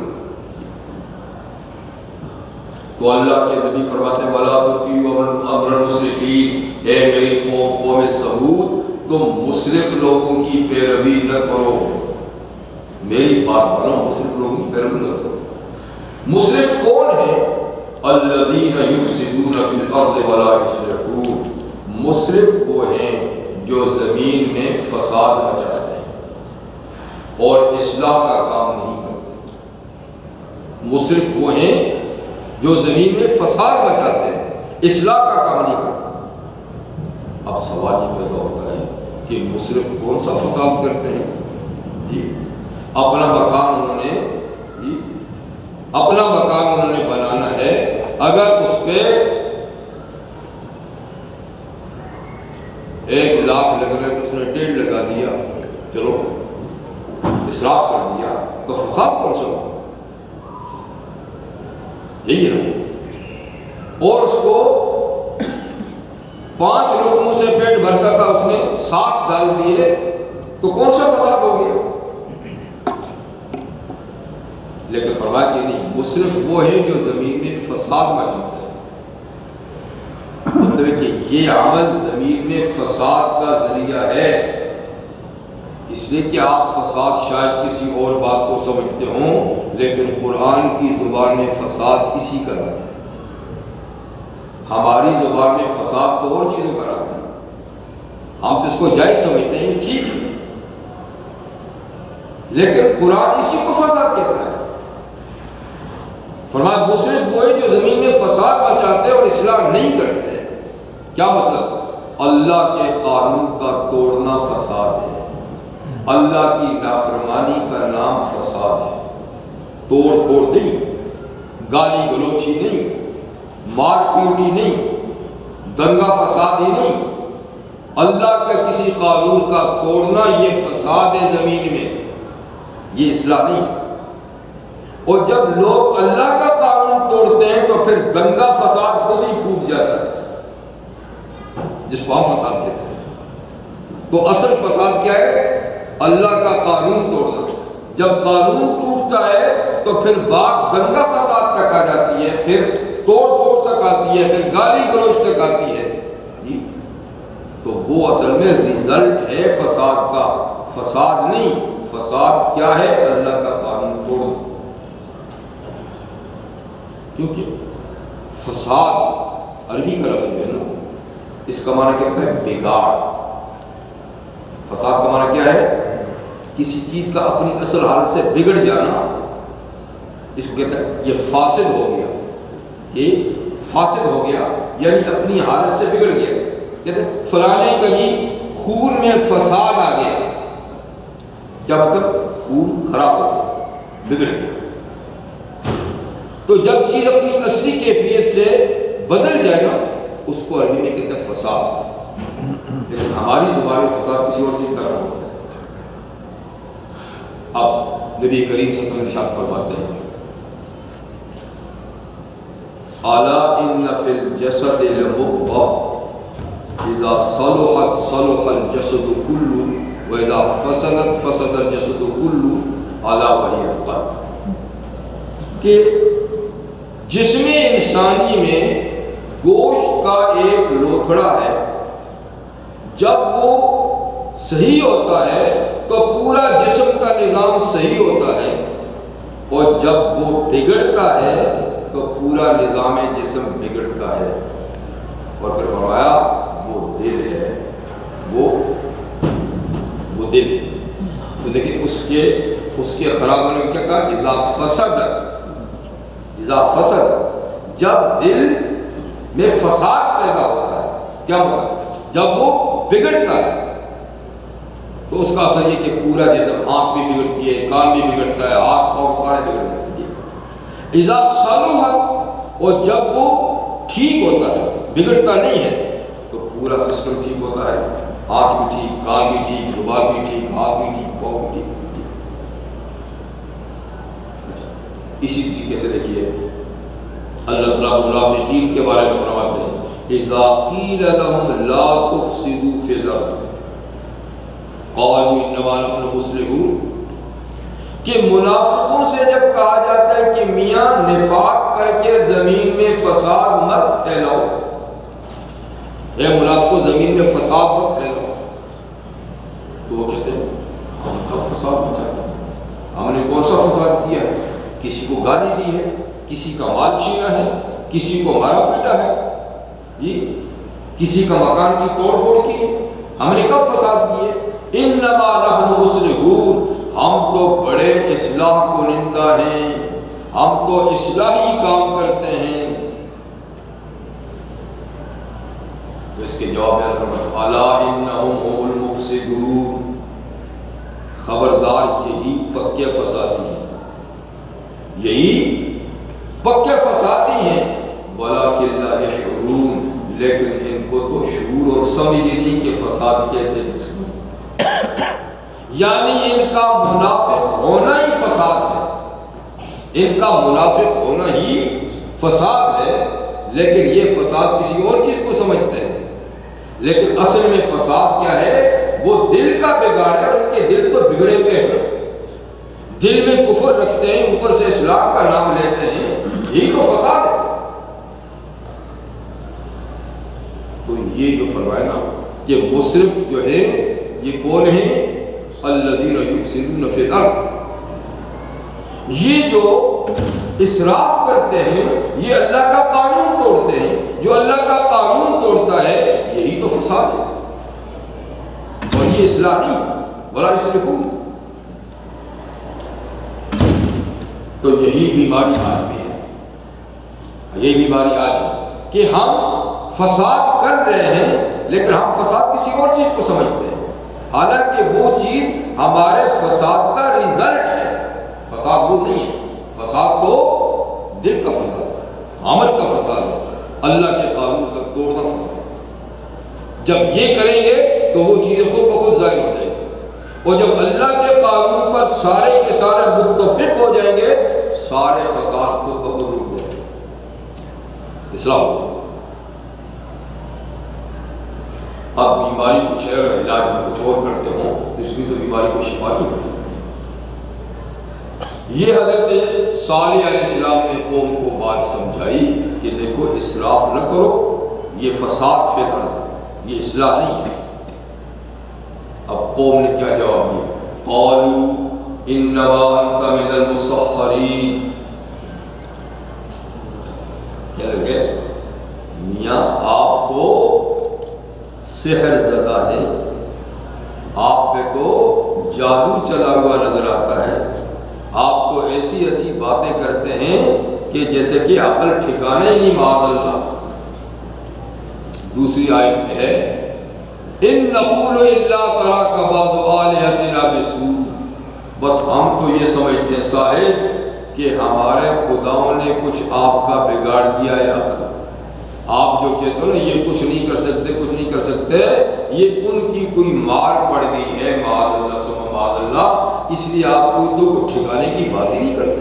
تو اللہ کے نبی فرماتے ہیں وَلَا تُطِيعُوا أَمْرَ الْمُسْرِفِينَ، اے میری قوم ثمود، تم مسرف لوگوں کی پیروی نہ کرو، میری بات مانو، مسرف لوگوں کی پیروی نہ کرو۔ مسرف کون ہے؟ الذین یفسدون فی الارض ولا یصلحون، مسرف وہ ہیں جو زمین میں فساد مچاتے ہیں اور اصلاح کا کام نہیں کرتے۔ مسرف وہ ہیں جو زمین میں فساد مچاتے ہیں، اصلاح کا کام نہیں کرتے۔ اب سوال یہ پیدا ہوتا ہے کہ مسرف کون سا فساد کرتے ہیں؟ جی اپنا مکان انہوں نے بنانا ہے، اگر اس پہ 1 لاکھ لگ رہا ہے تو اس نے 1.5 لگا دیا، چلو اسراف کر دیا، تو فساد کون سا ہو؟ یہی ہے۔ اور اس کو 5 لقموں سے پیٹ بھرتا تھا، اس نے 7 ڈال دیے، تو کون سا فساد ہو گیا؟ لیکن فرمایا کہ نہیں، مسرف وہ ہے جو زمین میں فساد مچاتا ہے، مطلب کہ یہ عمل زمین میں فساد کا ذریعہ ہے، اس لیے کہ آپ فساد شاید کسی اور بات کو سمجھتے ہوں، لیکن قرآن کی زبان میں فساد اسی کا نام ہے۔ ہماری زبان میں فساد تو اور چیزوں کا نام ہے، ہم تو اس کو جائز سمجھتے ہیں، ٹھیک ہے، لیکن قرآن اسی کو فساد کہتا ہے۔ فرمایا مسرف وہ ہے جو زمین میں فساد مچاتے اور اصلاح نہیں کرتے۔ کیا مطلب؟ اللہ کے قانون کا توڑنا فساد ہے، اللہ کی نافرمانی کا نام فساد ہے۔ توڑ پھوڑ نہیں، گالی گلوچی نہیں، مار پیٹی نہیں، دنگا فسادی نہیں، اللہ کا کسی قانون کا توڑنا یہ فساد ہے زمین میں، یہ اصلاح نہیں۔ اور جب لوگ اللہ کا قانون توڑتے ہیں تو پھر دنگا فساد خود ہی پھوٹ جاتا ہے، جس کو ہم فساد کہتے ہیں۔ تو اصل فساد کیا ہے؟ اللہ کا قانون توڑنا۔ جب قانون ٹوٹتا ہے تو پھر بات دنگا فساد تک آ جاتی ہے، پھر توڑ پھوڑ تک آتی ہے، پھر گالی گلوچ تک آتی ہے، جی۔ تو وہ اصل میں ریزلٹ ہے فساد کا۔ فساد نہیں، فساد کیا ہے؟ اللہ کا قانون توڑ. کیونکہ فساد عربی کا لفظ ہے نا، اس کا معنی کیا ہوتا ہے؟ بگاڑ. فساد کا معنی کیا ہے؟ کسی چیز کا اپنی اصل حالت سے بگڑ جانا، اس کو کہتا ہے یہ فاسد ہو گیا، یہ فاسد ہو گیا، یعنی اپنی حالت سے بگڑ گیا. کہتے ہیں فلانے کا ہی خون میں فساد آ گیا. کیا مطلب؟ خون خراب ہو گیا، بگڑ گیا. تو جب چیز اپنی اصلی کیفیت سے بدل جائے نا، اس کو عربی میں کہتے ہیں فساد. لیکن ہماری زبان میں فساد کسی اور چیز کا نام ہوتا ہے. اب نبی کریم صلی اللہ علیہ وسلم ارشاد فرماتے ہیں الا ان فی الجسد لمضغۃ اذا صلحت صلح الجسد كله واذا فسدت فسد الجسد كله الا وهي القلب. کہ جسم انسانی میں گوشت کا ایک لوتھڑا ہے، جب وہ صحیح ہوتا ہے تو پورا جسم کا نظام صحیح ہوتا ہے، اور جب وہ بگڑتا ہے تو پورا نظام جسم بگڑتا ہے. اور پھر فرمایا وہ دل ہے، وہ دل. تو دیکھیں اس کے خراب ہونے میں کیا کہا؟ اذا فسد، جب دل میں فساد پیدا ہوتا ہے. کیا مطلب؟ جب وہ بگڑتا ہے تو اس کا اثر یہ کہ پورا جسم، آنکھ بھی بگڑتی ہے، کان بھی بگڑتا ہے، ہاتھ پاؤں سارے بگڑ جاتے ہیں. اذا صلحت، اور جب وہ ٹھیک ہوتا ہے، بگڑتا نہیں ہے، تو پورا سسٹم ٹھیک ہوتا ہے. آنکھ بھی ٹھیک، کان بھی ٹھیک، زبان بھی ٹھیک، ہاتھ بھی ٹھیک، پاؤں بھی ٹھیک. اسی طریقے سے دیکھیے اللہ تعالیٰ منافقین کے بارے میں فرماتے ہیں اذا قیل لهم لا تفسدوا فی الارض قالوا انما نحن مصلحون. کہ منافقوں سے جب کہا جاتا ہے کہ میاں نفاق کر کے زمین میں فساد مت پھیلاؤ، اے منافقوں زمین میں فساد مت پھیلاؤ، تو وہ کہتے ہیں ہم کب فساد مچاتے ہیں؟ ہم نے کون سا فساد کیا ہے؟ کسی کو گالی دی ہے، کسی کا مال چھینا ہے، کسی کو مارا پیٹا ہے، جی کسی کا مکان کی توڑ پھوڑ کی، ہم نے کب فساد کیے؟ انما نحن مصلحون، ہم تو بڑے اصلاح کنندہ ہیں، ہم تو اصلاحی کام کرتے ہیں. تو اس کے جواب میں فرمایا الا انہم هم المفسدون، خبردار یہی پکے فسادی ہیں، یہی پکے فسادی ہیں. ولکن لا یشعرون، لیکن ان کو تو شعور اور سمجھ نہیں کہ فساد کہتے ہیں اس کو. یعنی ان کا منافق ہونا ہی فساد ہے، ان کا منافق ہونا ہی فساد ہے، لیکن یہ فساد کسی اور چیز کو سمجھتے ہیں. لیکن اصل میں فساد کیا ہے؟ وہ دل کا بگاڑ ہے. ان کے دل تو بگڑے ہوئے ہیں، دل میں کفر رکھتے ہیں، اوپر سے اسلام کا نام لیتے ہیں، یہی تو فساد ہے. تو یہ جو فرمایا نا کہ مصرف جو ہے یہ کون ہے؟ الذین یفسدون فی الارض. یہ جو اسراف کرتے ہیں یہ اللہ کا قانون توڑتے ہیں. جو اللہ کا قانون توڑتا ہے یہی تو فساد ہے، اور یہ اصلاح نہیں ولا یصلحون. تو یہی بیماری آج بھی ہے، یہ بیماری آج ہے کہ ہم فساد کر رہے ہیں لیکن ہم فساد کسی اور چیز کو سمجھتے ہیں، حالانکہ وہ چیز ہمارے فساد کا ریزلٹ ہے. فساد وہ نہیں ہے، فساد تو دل کا فساد ہے، عمل کا فساد ہے، اللہ کے قانون کا توڑنا فساد. جب یہ کریں گے تو وہ چیزیں خود بخود ظاہر ہو جائیں گی، اور جب اللہ کے قانون پر سارے کے سارے متفق ہو جائیں گے سارے فساد خود بخود رک جائیں گے، اصلاح ہوگا. اب بیماری کچھ ہے اور علاج میں کچھ اور کرتے ہوں اس کی تو بیماری کو شفا نہیں ہوتی. یہ حضرت صالح علیہ السلام نے قوم کو بات سمجھائی کہ دیکھو اسراف نہ کرو، یہ فساد فی الارض ہے، یہ اصلاح نہیں ہے. اب اب قوم نے کیا جواب دیا؟ قالوا انما انت من المسخرین. کیا لگے میاں آپ کو سحر زدہ ہے، آپ پہ تو جادو چلا ہوا نظر آتا ہے، آپ تو ایسی ایسی باتیں کرتے ہیں کہ جیسے کہ عقل ٹھکانے ہی نہیں معاذ اللہ. دوسری آیت میں ہے ان نقول الا تراک بعض آلہتنا بسوء، بس ہم تو یہ سمجھتے ہیں صاحب کہ ہمارے خداؤں نے کچھ آپ کا بگاڑ دیا ہے. عقل آپ جو کہتے ہو نا یہ کچھ نہیں کر سکتے، کچھ نہیں کر سکتے، یہ ان کی کوئی مار پڑ گئی ہے معاذ اللہ ثم معاذ اللہ، اس لیے آپ کوئی تو ٹھکانے کی بات ہی نہیں کرتے.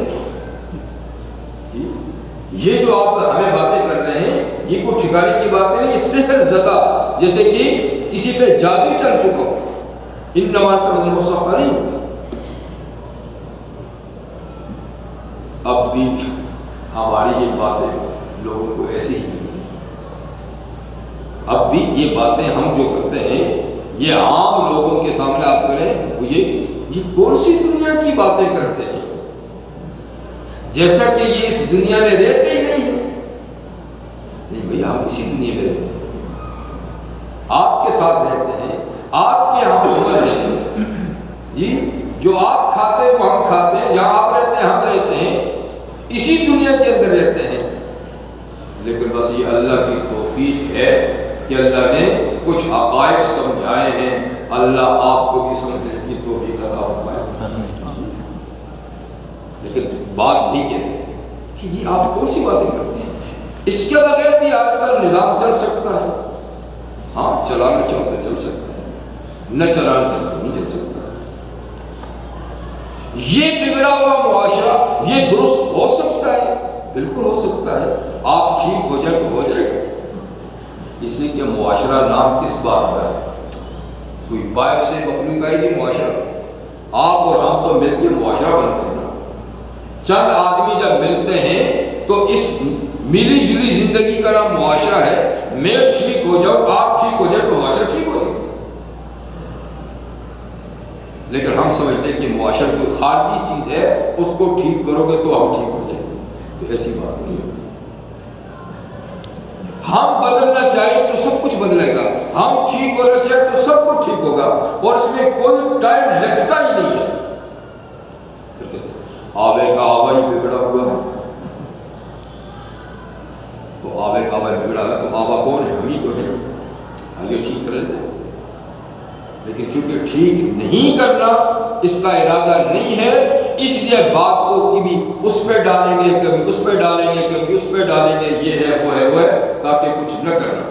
یہ جو آپ ہمیں باتیں کر رہے ہیں یہ کوئی ٹھکانے کی بات نہیں، یہ سحر زدہ جیسے کہ کسی پہ جادو چل چکا ہو. انما انت من المسخرین. اب بھی ہماری یہ باتیں لوگوں کو ایسی ہی، اب بھی یہ باتیں ہم جو کرتے ہیں یہ عام لوگوں کے سامنے آپ کریں، یہ کون سی دنیا کی باتیں کرتے ہیں، جیسا کہ یہ اس دنیا میں رہتے ہی نہیں ہیں. نہیں بھئی ہم اسی دنیا میں رہتے ہیں، آپ کے ساتھ رہتے ہیں، آپ کے ہم عمر ہیں جی، جو آپ کھاتے ہیں وہ ہم کھاتے ہیں، جہاں آپ رہتے ہیں ہم رہتے ہیں، اسی دنیا کے اندر رہتے ہیں. لیکن بس یہ اللہ کی توفیق ہے کہ اللہ نے کچھ حقائق سمجھائے ہیں، اللہ آپ کو بھی سمجھنے کی توفیق عطا فرمائے. لیکن بات نہیں کہتے کہ یہ آپ کون سی باتیں کرتے ہیں، اس کے بغیر بھی آج کل نظام چل سکتا ہے. ہاں چلانا چاہو تو چل سکتا ہے، نہ چلانا چاہو تو نہیں چل سکتا. یہ بگڑا ہوا معاشرہ یہ درست ہو سکتا ہے، بالکل ہو سکتا ہے. آپ ٹھیک ہو جائے تو ہو جائے گا، اس لیے کہ معاشرہ نام کس بات کا ہے؟ کوئی باہر سے مخلوق آئی نہیں معاشرہ، آپ اور ہم تو مل کے معاشرہ بنتے ہیں. چند آدمی جب ملتے ہیں تو اس ملی جلی زندگی کا نام معاشرہ ہے. میں ٹھیک ہو جاؤں، آپ ٹھیک ہو جائے تو معاشرہ ٹھیک ہو جائے. لیکن ہم سمجھتے ہیں کہ معاشرہ کوئی خارجی چیز ہے، اس کو ٹھیک کرو گے تو ہم ٹھیک ہو جائیں گے. تو ایسی بات نہیں ہے. ہم بدلنا چاہیں تو سب کچھ بدلے گا، ہم ٹھیک ہونا چاہیں تو سب کچھ ٹھیک ہوگا، اور اس میں کوئی ٹائم لگتا ہی نہیں ہے. آبے کا آبا ہی بگڑا ہوا ہے، تو آبے کا آبا بگڑا ہے تو آبا کون ہے؟ ہم ہی تو ہیں، آگے ٹھیک کر لیتے ہیں. لیکن چونکہ ٹھیک نہیں کرنا اس کا ارادہ نہیں ہے، اس لیے بات کو کبھی اس پہ ڈالیں گے، کبھی اس پہ ڈالیں گے، کبھی اس پہ ڈالیں گے، یہ ہے وہ ہے وہ ہے، تاکہ کچھ نہ کرنا.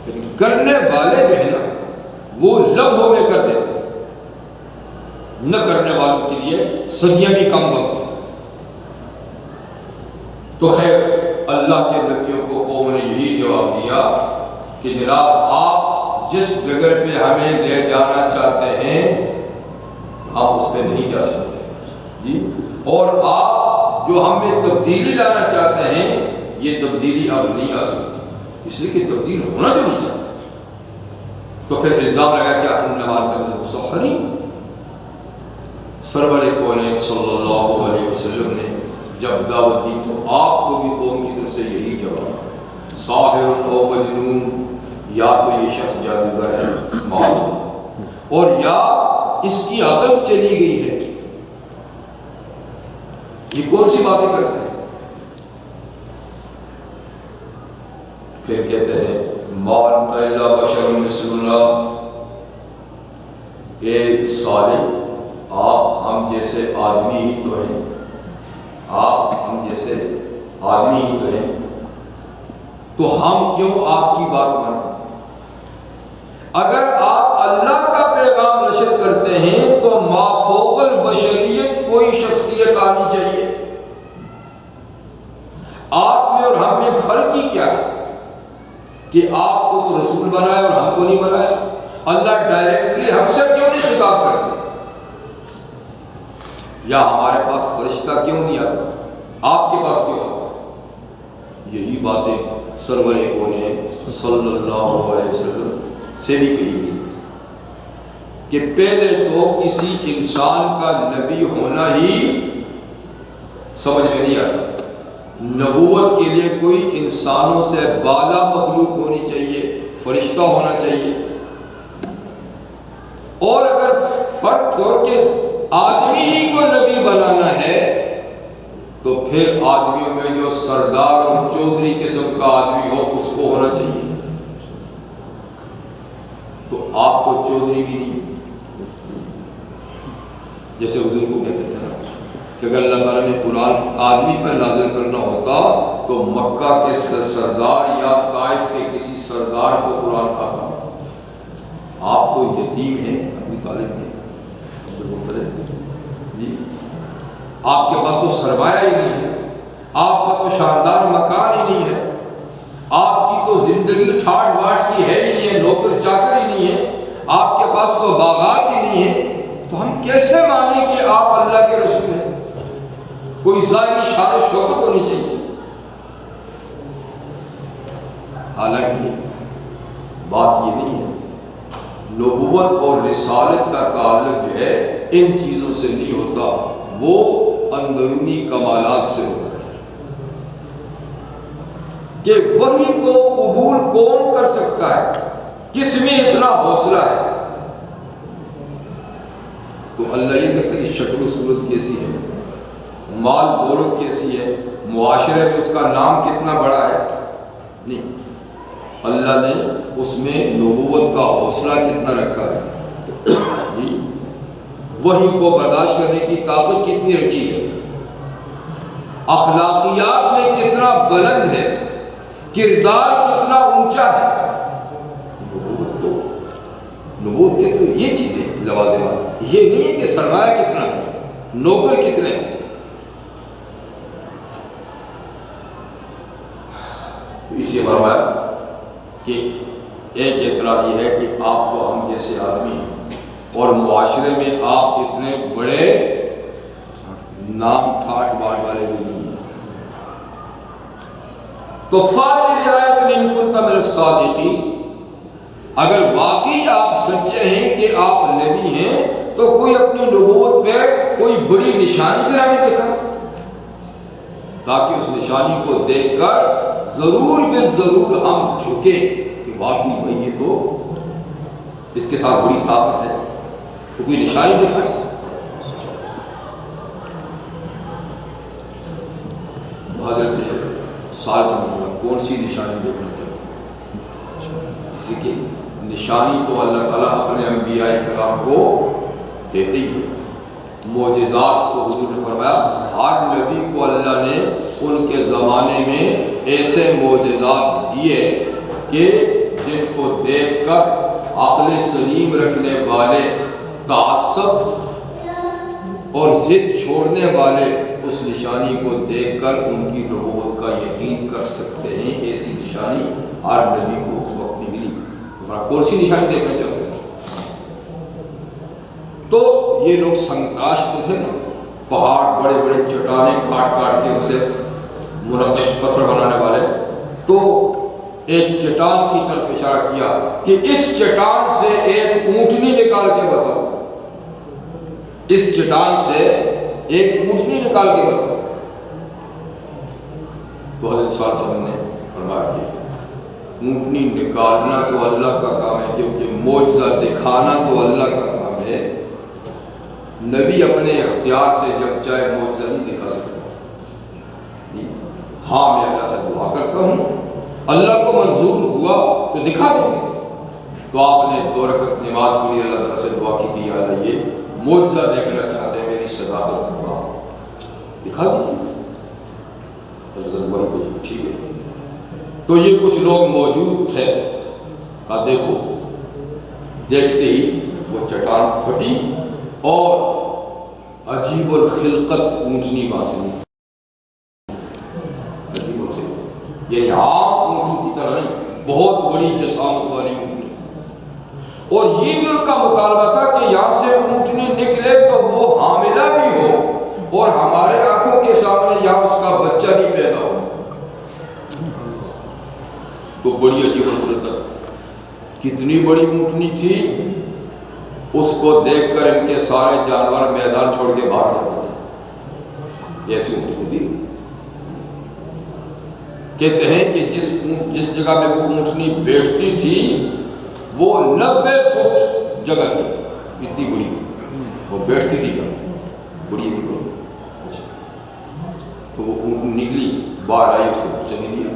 لیکن کرنے والے جو ہے نا وہ لمحوں میں کر دیتے ہیں، نہ کرنے والوں کے لیے صدیاں بھی کم وقت. تو خیر اللہ کے نبیوں کو قوم نے یہی جواب دیا کہ جناب آپ جس جگہ پہ ہمیں لے جانا چاہتے ہیں آپ اس پہ نہیں جا سکتے جی، اور آپ جو ہمیں تبدیلی لانا چاہتے ہیں یہ تبدیلی اب نہیں آ سکتی، اس لیے کہ تبدیل ہونا جو نہیں چاہتا. تو پھر الزام لگا کیا انما انت من المسخرین. سرور کونین صلی اللہ علیہ وسلم نے جب دعوت دی تو آپ کو بھی قوم کی طرف سے یہی جواب، ساحر او مجنون، یا تو یہ شخص جادوگر ہے معذور، اور یا اس کی عقل چلی گئی ہے. یہ کون سی باتیں کرتے ہیں؟ پھر کہتے ہیں ما انت الا بشر مثلنا، اے صالح آپ ہم جیسے آدمی ہی تو ہیں، آپ ہم جیسے آدمی ہی تو ہیں، تو ہم کیوں آپ کی بات مانیں؟ اگر آپ اللہ کا پیغام نشر کرتے ہیں تو ما فوق البشریت کوئی شخصیت آنی چاہیے. آپ میں اور ہم میں فرق ہی کیا ہے کہ آپ کو تو رسول بنایا اور ہم کو نہیں بنایا؟ اللہ ڈائریکٹلی ہم سے کیوں نہیں خطاب کرتے؟ یا ہمارے پاس فرشتہ کیوں نہیں آتا؟ آپ کے پاس کیوں آتا؟ یہی باتیں سرور کونین صلی اللہ علیہ وسلم سے بھی کہی گئی. کہ پہلے تو کسی انسان کا نبی ہونا ہی سمجھ میں نہیں آتا. نبوت کے لیے کوئی انسانوں سے بالا مخلوق ہونی چاہیے، فرشتہ ہونا چاہیے. اور اگر فرق ہو کہ آدمی ہی کو نبی بنانا ہے تو پھر آدمیوں میں جو سردار اور چودھری قسم کا آدمی ہو اس کو ہونا چاہیے. تو آپ کو چودھری بھی نہیں، جیسے حضور کو کہتے تھے نا کہ اگر اللہ تعالیٰ نے قرآن آدمی پر نازل کرنا ہوتا تو مکہ کے سردار یا طائف کے کسی سردار کو قرآن آتا. آپ تو یتیم ہیں، ابو طالب ہیں، جی آپ کے پاس تو سرمایہ ہی نہیں ہے، آپ کا تو شاندار مکان ہی نہیں ہے، آپ کی تو زندگی ٹھاٹ باٹ کی ہے ہی نہیں ہے، نوکر چاکر ہی نہیں ہے، آپ کے پاس تو باغات ہی نہیں ہے. تو ہم کیسے مانیں کہ آپ اللہ کے رسول ہیں؟ کوئی ظاہری شان و شوکت ہونی چاہیے. حالانکہ بات یہ نہیں ہے. نبوت اور رسالت کا تعلق جو ہے ان چیزوں سے نہیں ہوتا، وہ اندرونی کمالات سے ہوتا ہے. کہ وحی کو قبول کون کر سکتا ہے؟ کس میں اتنا حوصلہ ہے؟ تو اللہ یہ کہتا ہے کہ شکل و صورت کیسی ہے، مال دولت کیسی ہے، معاشرے میں اس کا نام کتنا بڑا ہے، نہیں. اللہ نے اس میں نبوت کا حوصلہ کتنا رکھا ہے، جی وحی کو برداشت کرنے کی طاقت کتنی رکھی ہے، اخلاقیات میں کتنا بلند ہے، کردار کتنا اونچا ہے. نبوت کے تو یہ چیزیں لوازمات، یہ نہیں ہے کہ سرمایہ کتنا ہے، نوکر کتنے ہیں. اس لیے فرمایا کہ ایک اعتراض یہ ہے کہ آپ تو ہم جیسے آدمی ہیں اور معاشرے میں آپ اتنے بڑے نام ٹھاٹ باٹ والے بھی نہیں ہیں. تو فاطر رعایت ان کنت من الصادقین، اگر واقعی آپ سچے ہیں کہ آپ نبی ہیں تو کوئی اپنی نبوت پہ کوئی بڑی نشانی پھر ہمیں دکھائے تاکہ اس نشانی کو دیکھ کر ضرور بے ضرور ہم جھکیں کہ واقعی وہی تو اس کے ساتھ بڑی طاقت ہے. تو کوئی نشانی دکھائے. حضرت سال سمجھا کون سی نشانی دیکھنا چاہیے؟ اس لیے نشانی تو اللہ تعالیٰ اپنے انبیاء کرام کو دیتے ہی ہے. معجزات تو حضور نے فرمایا ہر نبی کو اللہ نے ان کے زمانے میں ایسے معجزات دیے کہ جن کو دیکھ کر عقل سلیم رکھنے والے، تعصب اور ضد چھوڑنے والے اس نشانی کو دیکھ کر ان کی نبوت کا یقین کر سکتے ہیں. ایسی نشانی ہر نبی کو اس وقت میں ملی. کون سی نشانی دیکھنا چاہتے ہیں؟ تو یہ لوگ سنگتراش تو تھے نا، پہاڑ بڑے بڑے چٹانیں کاٹ کاٹ کے اسے منقش پتھر بنانے والے. تو ایک چٹان کی طرف اشارہ کیا کہ اس چٹان سے ایک اونٹنی نکال کے بتاؤ، اس چٹان سے ایک اونٹنی نکال کے بتاؤ. تو حضرت صاحب صاحب نے فرمایا کہ اونٹنی نکالنا تو اللہ کا کام ہے، کیونکہ معجزہ دکھانا تو اللہ کا کام ہے. نبی اپنے اختیار سے جب چاہے معجزہ نہیں دکھا سکتا. ہاں میں اللہ سے دعا کرتا ہوں، اللہ کو منظور ہوا تو دکھا دیں گے. تو آپ نے 2 رکعت نماز پڑھی، اللہ تعالیٰ سے دعا کی کہ یا اللہ یہ معجزہ دیکھنا چاہتے ہیں، میری صداقت کا کام دکھا دیں. ٹھیک ہے. تو یہ کچھ لوگ موجود تھے، کہا دیکھو. دیکھتے ہی وہ چٹان پھٹی اور عجیب الخلقت اونٹنی باسنی، یعنی عام اونٹوں کی طرح نہیں، بہت بڑی جسامت والی اونٹنی. اور یہ بھی ان کا مطالبہ تھا کہ یہاں سے اونٹنی نکلے تو وہ حاملہ بھی ہو اور ہمارے آنکھوں کے سامنے یہاں اس کا بچہ بھی پیدا ہو. تو بڑی عجیب الخلقت، کتنی بڑی اونٹنی تھی، اس کو دیکھ کر ان کے سارے جانور میدان چھوڑ کے بھاگ جاتے تھے. ایسی اونٹنی تھی. کہتے ہیں کہ جس جگہ پہ وہ اونٹنی بیٹھتی تھی وہ 90 فٹ جگہ تھی. اتنی بڑی وہ بیٹھتی تھی بڑی بڑی. تو وہ اونٹنی نکلی باہر آئی, اسے چلی دیا.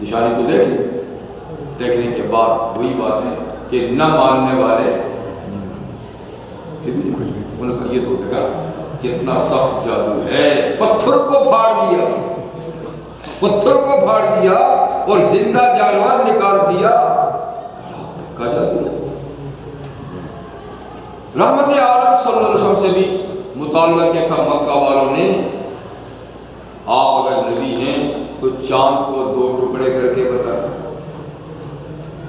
نشانی تو دیکھنے کے بعد وہی بات ہے کہ نہ ماننے والے انہوں نے یہ تو دیکھا کتنا سخت جادو ہے. پتھر کو پھاڑ دیا, پتھر کو پھاڑ دیا اور زندہ جانور نکال دیا. کا جادو ہے. رحمت عالم صلی اللہ علیہ وسلم سے بھی مطالبہ کیا تھا مکہ والوں نے, آپ اگر نبی ہیں تو چاند کو 2 ٹکڑے کر کے بتائیں.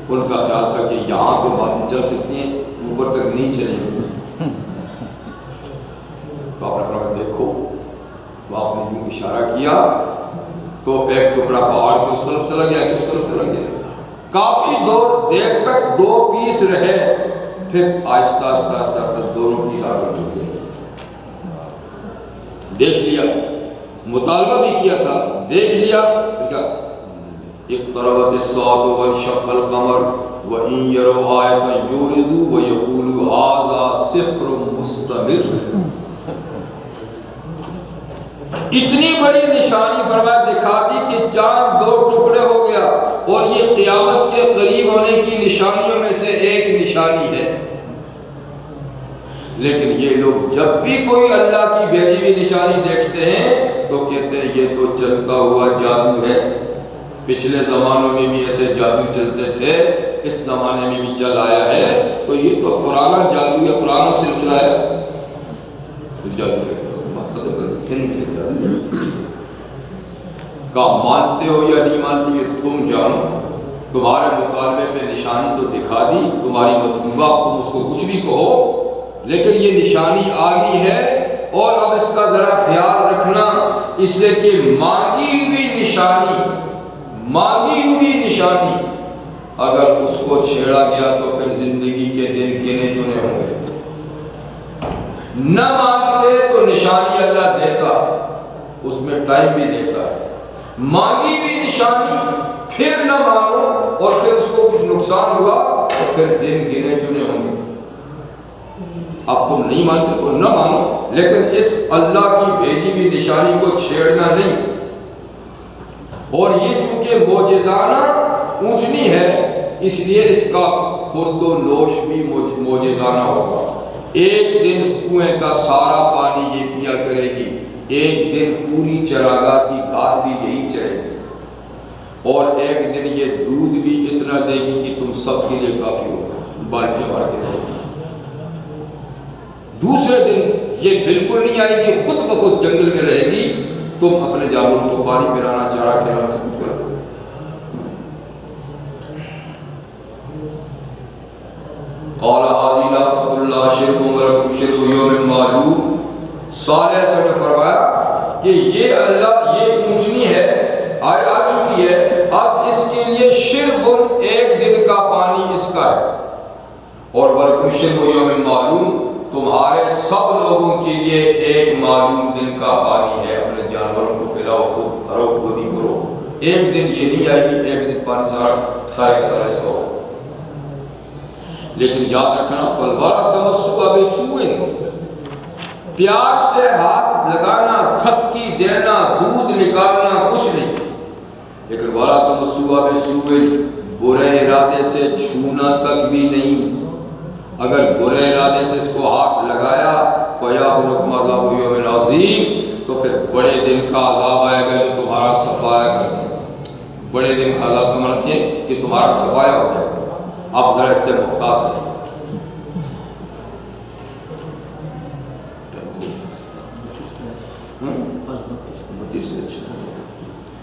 ان کا خیال تھا کہ یہاں تو باتیں چل سکتی ہیں, اوپر تک نہیں چلیں گی. تو آپ نے فرمایا دیکھو, تو آپ نے یوں اشارہ کیا تو ایک ٹکڑا پہاڑ کے اس طرف چلا گیا, اس طرف چلا گیا. کافی دیر تک 2 پیس رہے, پھر آہستہ آہستہ آہستہ آہستہ دونوں پیس آگے جڑ گئے. دیکھ لیا, مطالبہ بھی کیا تھا, دیکھ لیا, پھر کیا اقتربت الساعة وانشق القمر وإن يروا آية يعرضوا ويقولوا هذا سحر مستمر. اتنی بڑی نشانی فرمایا دکھا دی کہ چاند 2 ٹکڑے ہو گیا, اور یہ قیامت کے قریب ہونے کی نشانیوں میں سے ایک نشانی ہے. لیکن یہ لوگ جب بھی کوئی اللہ کی بھیجی ہوئی نشانی دیکھتے ہیں تو کہتے ہیں یہ تو چلتا ہوا جادو ہے. پچھلے زمانوں میں بھی ایسے جادو چلتے تھے, اس زمانے میں بھی چل آیا ہے, تو یہ تو پرانا جادو ہے, پرانا سلسلہ ہے. جادو ہے کہا مانتے ہو یا نہیں مانتے یہ تم جانو. تمہارے مطالبے پہ نشانی تو دکھا دی, تمہاری مطلوبہ, تم اس کو کچھ بھی کہو, لیکن یہ نشانی آ گئی ہے. اور اب اس کا ذرا خیال رکھنا, اس لیے کہ مانگی ہوئی نشانی اگر اس کو چھیڑا گیا تو پھر زندگی کے دن گنے چنے ہوں گے. نہ مانگتے تو نشانی اللہ دیتا, اس میں ٹائم بھی دیتا ہے. مانگی بھی نشانی پھر نہ مانو اور پھر اس کو کچھ نقصان ہوگا تو پھر دن گنے چنے ہوں گے. اب تم نہیں مانتے تو نہ مانو, لیکن اس اللہ کی بھیجی ہوئی نشانی کو چھیڑنا نہیں. اور یہ چونکہ معجزانہ اونٹنی ہے اس لیے اس کا خورد و نوش بھی معجزانہ ہوگا. ایک دن کنویں کا سارا پانی یہ پیا کرے گی, ایک دن پوری چراگاہ کی گھاس بھی یہی چرے گی, اور ایک دن یہ دودھ بھی اتنا دے گی کہ تم سب کے لیے کافی ہوگا, بالٹیاں بھر کے. دوسرے دن یہ بالکل نہیں آئے گی, خود بخود جنگل میں رہے گی, تم اپنے جانوروں کو پانی پلانا, چارہ کھلانا سب کچھ کرو. قال هذه لا تقل لا شرك ولكم شرك يوم معلوم. صالح سے نے فرمایا کہ یہ اللہ یہ اونٹنی ہے آ چکی ہے, اب اس کے لیے شرب ایک دن کا پانی اس کا ہے, اور ولکم شرب یوم معلوم, تمہارے سب لوگوں کے لیے ایک معلوم دن کا پانی ہے. اپنے جانوروں کو پلاؤ, خود کرو, خود ہی کرو. ایک دن یہ نہیں آئے گی, ایک دن پانی سارے کا سارا اس کا ہو. لیکن یاد رکھنا فلوارا تمسوا بسوء, پیار سے ہاتھ لگانا, تھپکی دینا, دودھ نکالنا کچھ نہیں. لیکن والا تمسوا بسوء, برے ارادے سے چھونا تک بھی نہیں. اگر برے ارادے سے اس کو ہاتھ لگایا فَيَأْخُذُكُمْ عَذَابُ يَوْمٍ عَظِيمٍ, تو پھر بڑے دن کا عذاب آئے گا جو تمہارا صفایا کر دے گا. بڑے دن کا عذاب کا مطلب یہ کہ تمہارا صفایا ہو جائے گا. آپ ذرا اس سے محتاط ہیں.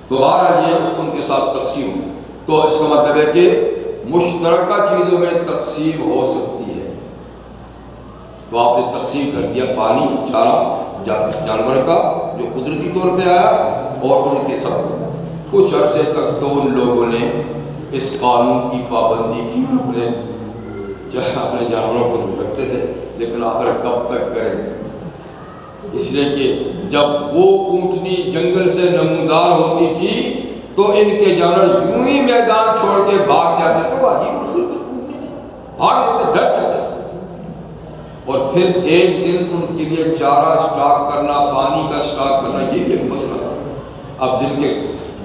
تو بہرحال یہ ان کے ساتھ تقسیم ہو, تو اس کا مطلب ہے کہ مشترکہ چیزوں میں تقسیم ہو سکتی ہے. تو آپ نے تقسیم کر دیا پانی, چارہ جانور کا جو قدرتی طور پہ آیا, اور ان کے ساتھ کچھ عرصے تک تو ان لوگوں نے اس قانون کی پابندی کی، اپنے جانوروں کو رکھتے تھے، لیکن آخر کب تک کریں؟ اس لیے کہ جب وہ اونٹنی جنگل سے نمودار ہوتی تھی تو ان کے جانور یوں ہی میدان چھوڑ کے بھاگ جاتے تھے، بھاگ جاتے، ڈر جاتے تھے۔ اور پھر ایک دن ان کے لیے چارہ سٹاک کرنا، پانی کا سٹاک کرنا، یہ بھی مسئلہ تھا۔ اب جن کے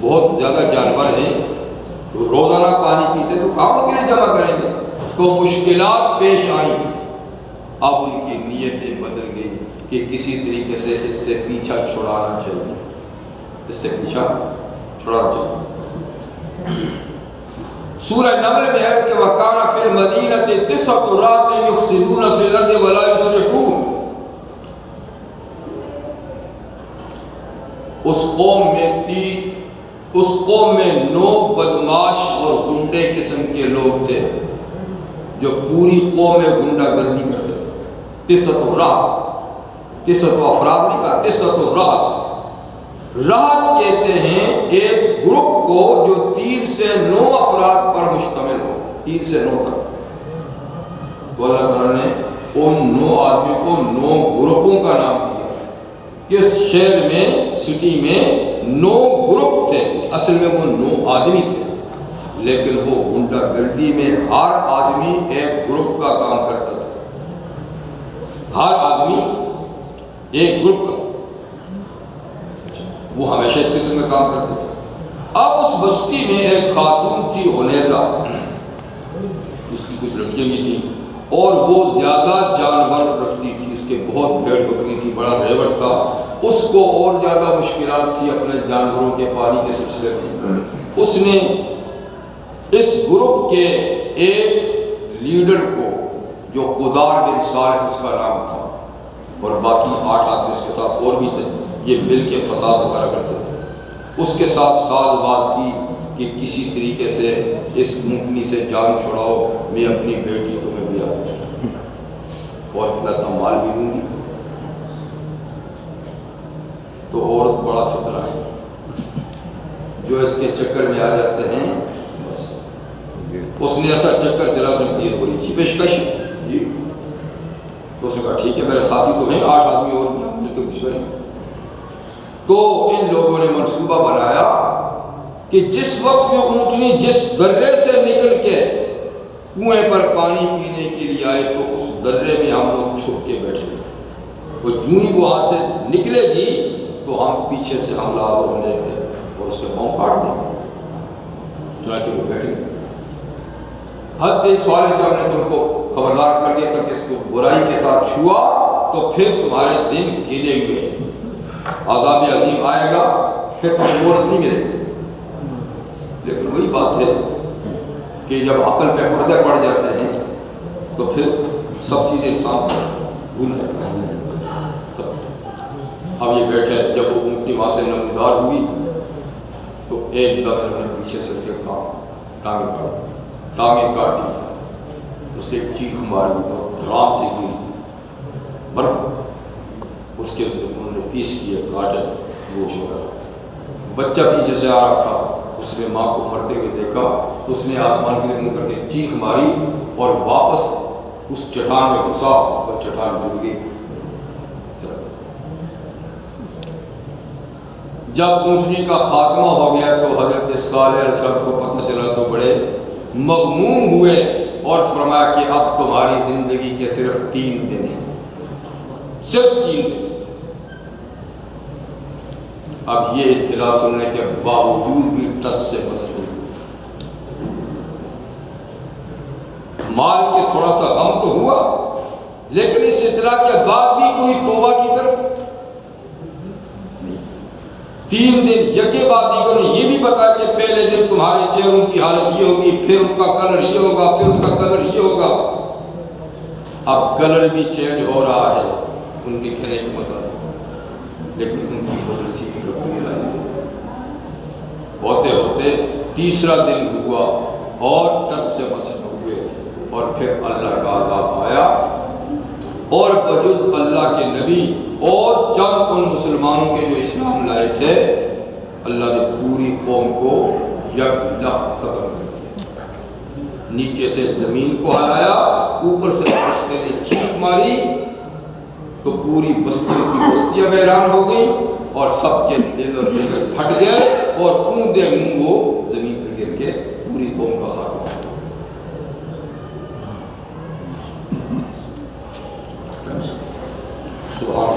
بہت زیادہ جانور ہیں روزانہ پانی پیتے تو کہاں ان کے لیے جمع کریں گے؟ تو مشکلات پیش آئیں۔ اب ان کی نیتیں بدل گئی کہ کسی طریقے سے اس سے پیچھا چھڑانا چاہیے، اس سے پیچھا چھڑانا چاہیے۔ سورہ نمل میں ہے کہ وَكَانَ فِي الْمَدِينَةِ تِسْعَةُ رَهْطٍ يُفْسِدُونَ فِي الْأَرْضِ وَلَا يُصْلِحُونَ۔ اس قوم میں 9 بدماش اور گنڈے قسم کے لوگ تھے جو پوری قوم میں گنڈا گردی کرتے تھے۔ 9 رات، 9 افراد نہیں کہا، 9 رات۔ رات کہتے ہیں ایک گروپ کو جو 3 سے 9 افراد پر مشتمل ہو، 3 سے 9 تک۔ تو اللہ تعالیٰ نے ان 9 آدمیوں کو 9 گروپوں کا نام دیا۔ کس شہر میں، سٹی میں 9 گروپ تھے، اصل میں وہ 9 آدمی تھے، لیکن وہ گنڈا گردی میں ہر آدمی ایک گروپ کا کام کرتا تھا، ہر آدمی ایک گروپ کا، وہ ہمیشہ اس قسم کا کام کرتے تھے۔ اب اس بستی میں ایک خاتون تھی حنیزہ، اس کی کچھ لڑکیاں بھی تھیں، اور وہ زیادہ جانور رکھتی تھی، اس کے بہت بھیڑ بکری تھی، بڑا ریوڑ تھا، اس کو اور زیادہ مشکلات تھی اپنے جانوروں کے پانی کے سلسلے میں۔ اس نے اس گروپ کے ایک لیڈر کو، جو قدار بن صالح اس کا نام تھا، اور باقی 8 آدمی اس کے ساتھ اور بھی تھے، یہ مل کے فساد وغیرہ کرتے تھے، اس کے ساتھ ساز باز کی کہ کسی طریقے سے اس اونٹنی سے جان چھڑاؤ، میں اپنی بیٹی تمہیں بھی اور اتنا مال بھی دوں گی۔ تو عورت بڑا فطرہ ہے، جو اس کے چکر میں آ جاتے ہیں، بس اس نے ایسا چکر چلا، سن کی بڑی اچھی پیشکش جی۔ تو اس نے کہا ٹھیک ہے، میرے ساتھی تو ہیں 8 آدمی اور بھی، مل کے کچھ کریں۔ تو ان لوگوں نے منصوبہ بنایا کہ جس وقت یہ اونٹنی جس درے سے نکل کے کنویں پر پانی پینے کے لیے آئے تو اس درے میں ہم لوگ چھپ کے بیٹھے گئے، وہ جوں ہی وہاں سے نکلے گی تو ہم پیچھے سے حملہ آور لیں گے اور اس کے پاؤں کاٹ دیں گے۔ چنانچہ وہ بیٹھے گئے۔ حضرت صالح صاحب نے تم کو خبردار کر دیا تھا کہ اس کو برائی کے ساتھ چھوا تو پھر تمہارے دن گنے ہوئے ہیں، عذاب عظیم آئے گا، پھر تمہیں مہلت نہیں ملے گی۔ لیکن وہی بات ہے کہ جب عقل پہ پردے پڑ جاتے ہیں تو پھر سب چیزیں انسان بھول جاتا ہے۔ اب یہ بیٹھے، جب وہ اونٹنی وہاں سے نمودار ہوئی تو ایک دم انہوں نے پیچھے سے کے ٹانگیں کاٹی، اس کے چیخ ماری اور رام سے گری برف، اس کے انہوں نے پیس کیے، کاٹے گوشت وغیرہ۔ بچہ پیچھے سے آ رہا تھا، اس نے ماں کو مرتے ہوئے دیکھا تو اس نے آسمان کی طرف منہ کر کے چیخ ماری اور واپس اس چٹان میں گھسا اور چٹان ڈوب گئی۔ جب اونٹنی کا خاتمہ ہو گیا تو حضرت صالح علیہ السلام کو پتہ چلا تو بڑے مغموم ہوئے اور فرمایا کہ اب تمہاری زندگی کے صرف 3 دن ہیں، صرف 3 دن۔ اب یہ اطلاع سننے کے باوجود بھی ٹس سے بس ہوئی، مال کے تھوڑا سا غم تو ہوا، لیکن اس اطلاع کے بعد بھی کوئی توبہ کی طرف 3 دن یکے بعد دیگر نے یہ بھی بتایا کہ پہلے دن تمہارے چہروں کی حالت یہ ہوگی، پھر اس کا کلر یہ ہوگا، پھر اس کا کلر یہ ہوگا۔ اب کلر بھی چینج ہو رہا ہے ان کے کہنے کے مطابق، لیکن ان کی بدل سی بھی ہوتے ہوتے 3را دن ہوا اور ٹس سے بس ہوئے اور پھر اللہ کا عذاب آیا، اور بجز اللہ کے نبی اور چند ان مسلمانوں کے جو اسلام لائے تھے، اللہ نے پوری قوم کو یک لخت ختم کر دیا۔ نیچے سے زمین کو ہلایا، اوپر سے فرشتے نے چیخ ماری تو پوری بستیوں کی بستیاں ویران ہو گئیں اور سب کے دل اور جگر پھٹ گئے اور اوندے منہ وہ زمین پر گر کے پوری قوم کا خاتمہ ہو گیا۔ سبحان